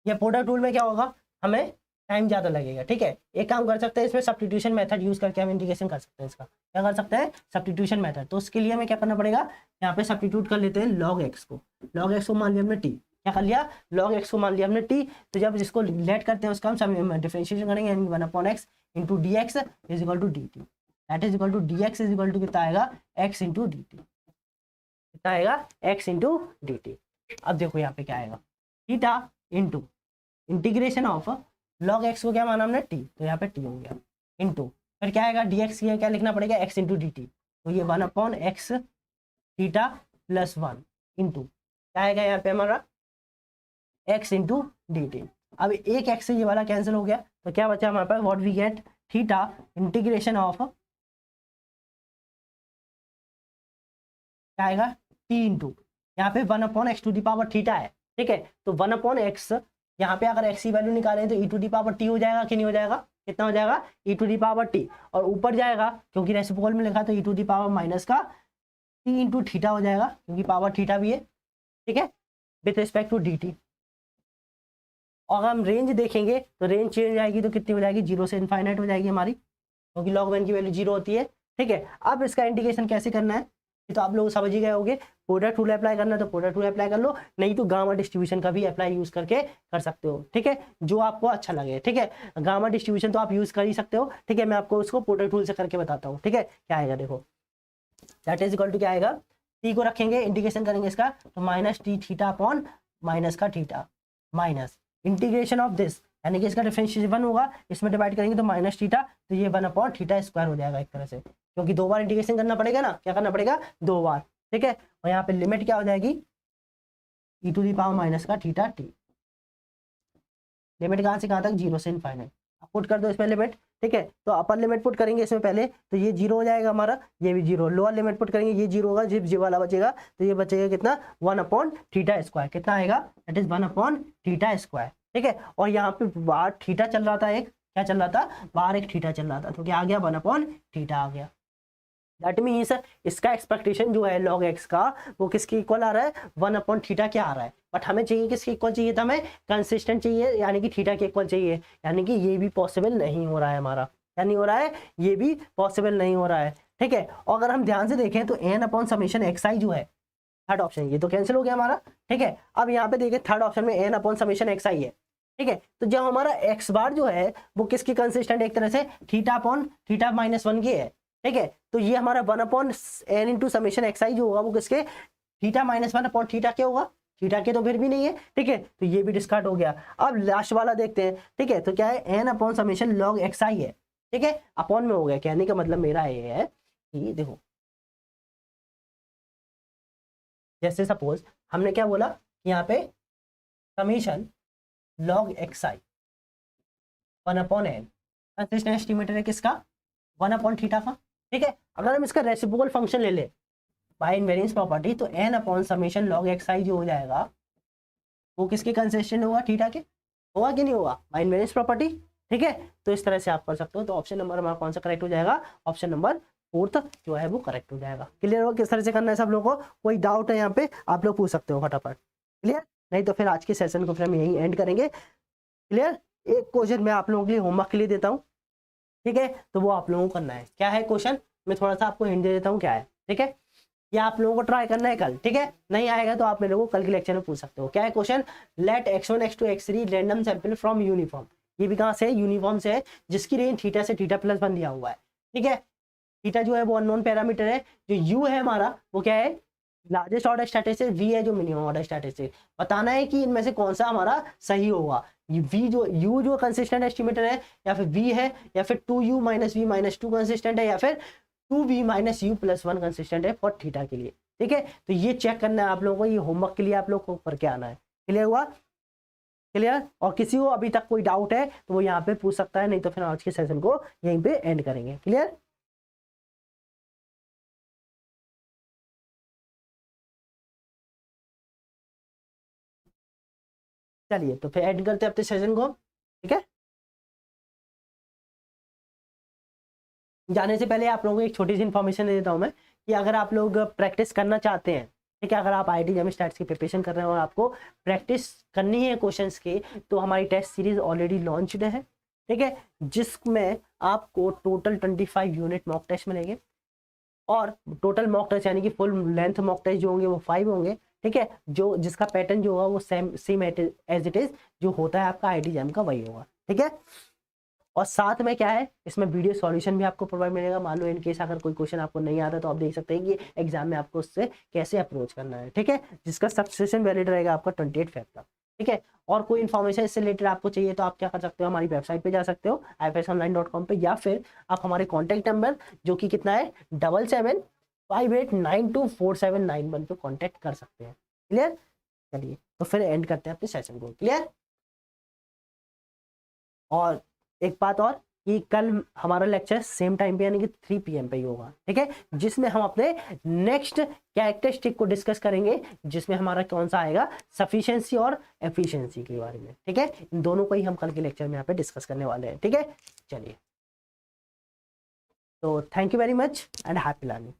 ये प्रोडक्ट रूल में क्या होगा, हमें टाइम ज़्यादा लगेगा। ठीक है, एक काम कर सकते हैं, इसमें सब्स्टिट्यूशन मेथड यूज करके हम इंटीग्रेशन कर सकते हैं। इसका क्या कर सकते हैं, सब्स्टिट्यूशन मेथड। तो उसके लिए हमें क्या करना पड़ेगा, यहाँ पे सब्स्टिट्यूट कर लेते हैं लॉग एक्स को। लॉग एक्स को मान लिया हमने टी, क्या कर लिया, लॉग एक्स को मान लिया हमने टी। तो जब इसको लेट करते हैं उसका हम डिफरेंशिएशन करेंगे, 1 upon x into d x is equal to d t, that is equal to d x is equal to कितना आएगा, एक्स इंटू डी टी, कितना आएगा, एक्स इंटू डी टी। अब देखो यहाँ पे क्या आएगा, theta into integration of log x को क्या माना हमने टी, तो यहाँ पे टी हो गया, इंटू फिर क्या आएगा, डी एक्स क्या लिखना पड़ेगा, एक्स इंटू डी टी। तो ये 1 upon x theta plus 1 into क्या आएगा यहाँ पे हमारा, एक्स इंटू डी टी। अब एक एक्स से ये वाला कैंसिल हो गया, तो क्या बचा हमारे पास, what we get, theta integration of क्या आएगा, टी इंटू यहाँ पे 1 upon X to the power theta है। ठीक है, तो 1 अपॉन एक्स, यहाँ पे अगर एक्स की वैल्यू निकालें तो e to the power t हो जाएगा कि नहीं हो जाएगा, कितना हो जाएगा, e to the power t, और ऊपर जाएगा क्योंकि रेसिप्रोकल में लिखा तो e to the power minus का टी इंटू थीटा हो जाएगा, क्योंकि पावर थीटा भी है। ठीक है, with respect to d t. और हम रेंज देखेंगे तो रेंज चेंज आएगी तो कितनी हो जाएगी, 0 से इनफाइनाइट हो जाएगी हमारी, क्योंकि लॉग वन की वैल्यू 0 होती है। ठीक है, अब इसका इंटीग्रेशन कैसे करना है, तो आप लोग समझ ही गए होंगे, प्रोडक्ट रूल अप्लाई करना है तो प्रोडक्ट रूल अप्लाई कर लो, नहीं तो गामा डिस्ट्रीब्यूशन का भी अप्लाई यूज करके कर सकते हो। ठीक है, जो आपको अच्छा लगे। ठीक है, गामा डिस्ट्रीब्यूशन तो आप यूज कर ही सकते हो। ठीक है, मैं आपको उसको प्रोडक्ट रूल से करके बताता हूँ। ठीक है, क्या आएगा देखो, दैट इज इक्वल टू क्या आएगा, टी को रखेंगे, इंटीग्रेशन करेंगे इसका, तो minus t theta upon minus का theta minus integration of this, यानी कि इसका डिफरेंशिएशन 1 होगा, इसमें डिवाइड करेंगे तो माइनस थीटा, तो ये 1 अपॉन थीटा स्क्वायर हो जाएगा एक तरह से, क्योंकि 2 बार इंटीग्रेशन करना पड़ेगा ना, क्या करना पड़ेगा, 2 बार। ठीक है, और यहाँ पे लिमिट क्या हो जाएगी, ई टू दी पावर माइनस का थीटा टी, लिमिट कहाँ से कहाँ तक, 0 से इनफाइनाइट। अब पुट कर दो इसमें लिमिट, ठीक है। तो अपर लिमिट पुट करेंगे इसमें पहले, तो ये 0 हो जाएगा हमारा, ये भी 0। लोअर लिमिट पुट करेंगे, ये 0 होगा, जब जी वाला बचेगा, तो ये बचेगा कितना, 1/θ²। कितना आएगा, दैट इज 1/θ², ठीक है। और यहाँ पे बाहर थीटा चल रहा था, एक क्या चल रहा था, बाहर एक थीटा चल रहा था, तो क्या आ गया, 1/θ आ गया। दैट मीन्स इसका एक्सपेक्टेशन जो है log x का, वो किसके इक्वल आ रहा है, 1/θ क्या आ रहा है। बट हमें चाहिए किसके इक्वल चाहिए था, हमें कंसिस्टेंट चाहिए, यानी कि थीटा के इक्वल चाहिए, यानी कि ये भी पॉसिबल नहीं हो रहा है हमारा, क्या नहीं हो रहा है, ये भी पॉसिबल नहीं हो रहा है, ठीक है। और अगर हम ध्यान से देखें तो n/σxi जो है थर्ड ऑप्शन, ये तो कैंसिल हो गया हमारा, ठीक है। अब यहाँ पे देखें थर्ड ऑप्शन में n/σxi है, ठीक है। तो जब हमारा x बार जो है वो किसकी कंसिस्टेंट, एक तरह से θ/θ-1 की है, ठीक है। तो ये हमारा 1/n/σxi जो होगा वो किसके, θ-1/θ क्या होगा, थीटा के तो फिर भी नहीं है, ठीक है। तो ये भी डिस्कार्ड हो गया। अब लास्ट वाला देखते हैं, ठीक है। तो क्या है, n/log xi है, ठीक है, अपॉन में हो गया। कहने का मतलब मेरा ये है कि देखो, जैसे सपोज हमने क्या बोला, यहाँ पे summation log xi 1/n consistent estimator है किसका, 1/θ का, ठीक है। अगर हम इसका रेसिप्रोकल फंक्शन ले ले बाय इनवेरियंस प्रॉपर्टी, तो n/log xi जो हो जाएगा वो किसके कंसिस्टेंट होगा, थीटा के, होगा कि नहीं होगा, बाय इनवेरियंस प्रॉपर्टी, ठीक है। तो इस तरह से आप कर सकते हो। तो ऑप्शन नंबर हमारा कौन सा करेक्ट हो जाएगा, ऑप्शन नंबर 4 जो है वो करेक्ट हो जाएगा। क्लियर हो किस तरह से करना है सब लोगों को, कोई डाउट है यहाँ पे आप लोग पूछ सकते हो फटाफट, क्लियर। नहीं तो फिर आज के सेशन को फिर हम यहीं एंड करेंगे, क्लियर। एक क्वेश्चन मैं आप लोगों के लिए होमवर्क के लिए देता हूँ, ठीक है। तो वो आप लोगों को करना है, क्या है क्वेश्चन, मैं थोड़ा सा आपको हिंट दे देता हूँ क्या है, ठीक है। ये आप लोगों को ट्राई करना है कल, ठीक है। नहीं आएगा तो आप मेरे को कल के लेक्चर में पूछ सकते हो। क्या है question, let x1 x2 x3 random sample from uniform, ये भी कहाँ से है, यूनिफॉर्म से है, जिसकी रेंज थीटा से θ+1 दिया हुआ है, ठीक है। थीटा जो है वो अननोन पैरामीटर है, जो u है हमारा वो क्या है, लार्जेस्ट ऑर्डर स्टैटिस्टिक, v है जो मिनिमम ऑर्डर स्टैटिस्टिक। बताना है कि इनमें से कौन सा हमारा सही होगा, v जो u जो कंसिस्टेंट एस्टिमेटर है, या फिर v है, या फिर 2u - v - 2 कंसिस्टेंट है, या फिर 2v - u+1 कंसिस्टेंट है फॉर थीटा के लिए, ठीक है। तो ये चेक करना है आप लोगों को, ये होमवर्क के लिए आप लोग को करके आना है। क्लियर हुआ, क्लियर। और किसी को अभी तक कोई डाउट है तो वो यहाँ पे पूछ सकता है, नहीं तो फिर आज के सेशन को यहीं पे एंड करेंगे। क्लियर, चलिए तो फिर एंड करते हैं अपने सेशन को, ठीक है। जाने से पहले आप लोगों को एक छोटी सी इन्फॉर्मेशन दे देता हूँ मैं, कि अगर आप लोग प्रैक्टिस करना चाहते हैं, ठीक है, अगर आप IIT JEM स्टैट्स की प्रिपरेशन कर रहे हैं और आपको प्रैक्टिस करनी है क्वेश्चंस की, तो हमारी टेस्ट सीरीज ऑलरेडी लॉन्च्ड है, ठीक है, जिसमें आपको टोटल 25 यूनिट मॉक टेस्ट मिलेंगे, और टोटल मॉक टेस्ट यानी कि फुल लेंथ मॉक टेस्ट जो होंगे वो 5 होंगे, ठीक है। जो जिसका पैटर्न जो होगा वो सेम एज इट इज जो होता है आपका IIT JEM का वही होगा, ठीक है। और साथ में क्या है, इसमें वीडियो सॉल्यूशन भी आपको प्रोवाइड मिलेगा। मान लो इन केस अगर कोई क्वेश्चन आपको नहीं आता तो आप देख सकते हैं कि एग्जाम में आपको उससे कैसे अप्रोच करना है, ठीक है, जिसका सब्सक्रिप्शन वैलिड रहेगा आपका 28 फेब तक, ठीक है। और कोई इन्फॉर्मेशन इससे रिलेटेड आपको चाहिए तो आप क्या कर सकते हो, हमारी वेबसाइट पे जा सकते हो ifsonline.com पे, या फिर आप हमारे कॉन्टैक्ट नंबर जो कि कितना है 7758924791 पे कॉन्टैक्ट कर सकते हैं। क्लियर, चलिए तो फिर एंड करते हैं अपने सेशन को। क्लियर, और एक बात और कि कल हमारा लेक्चर सेम टाइम पे यानी कि 3 PM पे ही होगा, ठीक है, जिसमें हम अपने नेक्स्ट कैरेक्टरिस्टिक को डिस्कस करेंगे, जिसमें हमारा कौन सा आएगा, सफिशिएंसी और एफिशिएंसी के बारे में, ठीक है। इन दोनों को ही हम कल के लेक्चर में यहाँ पे डिस्कस करने वाले हैं, ठीक है। चलिए, तो thank you very much and happy learning.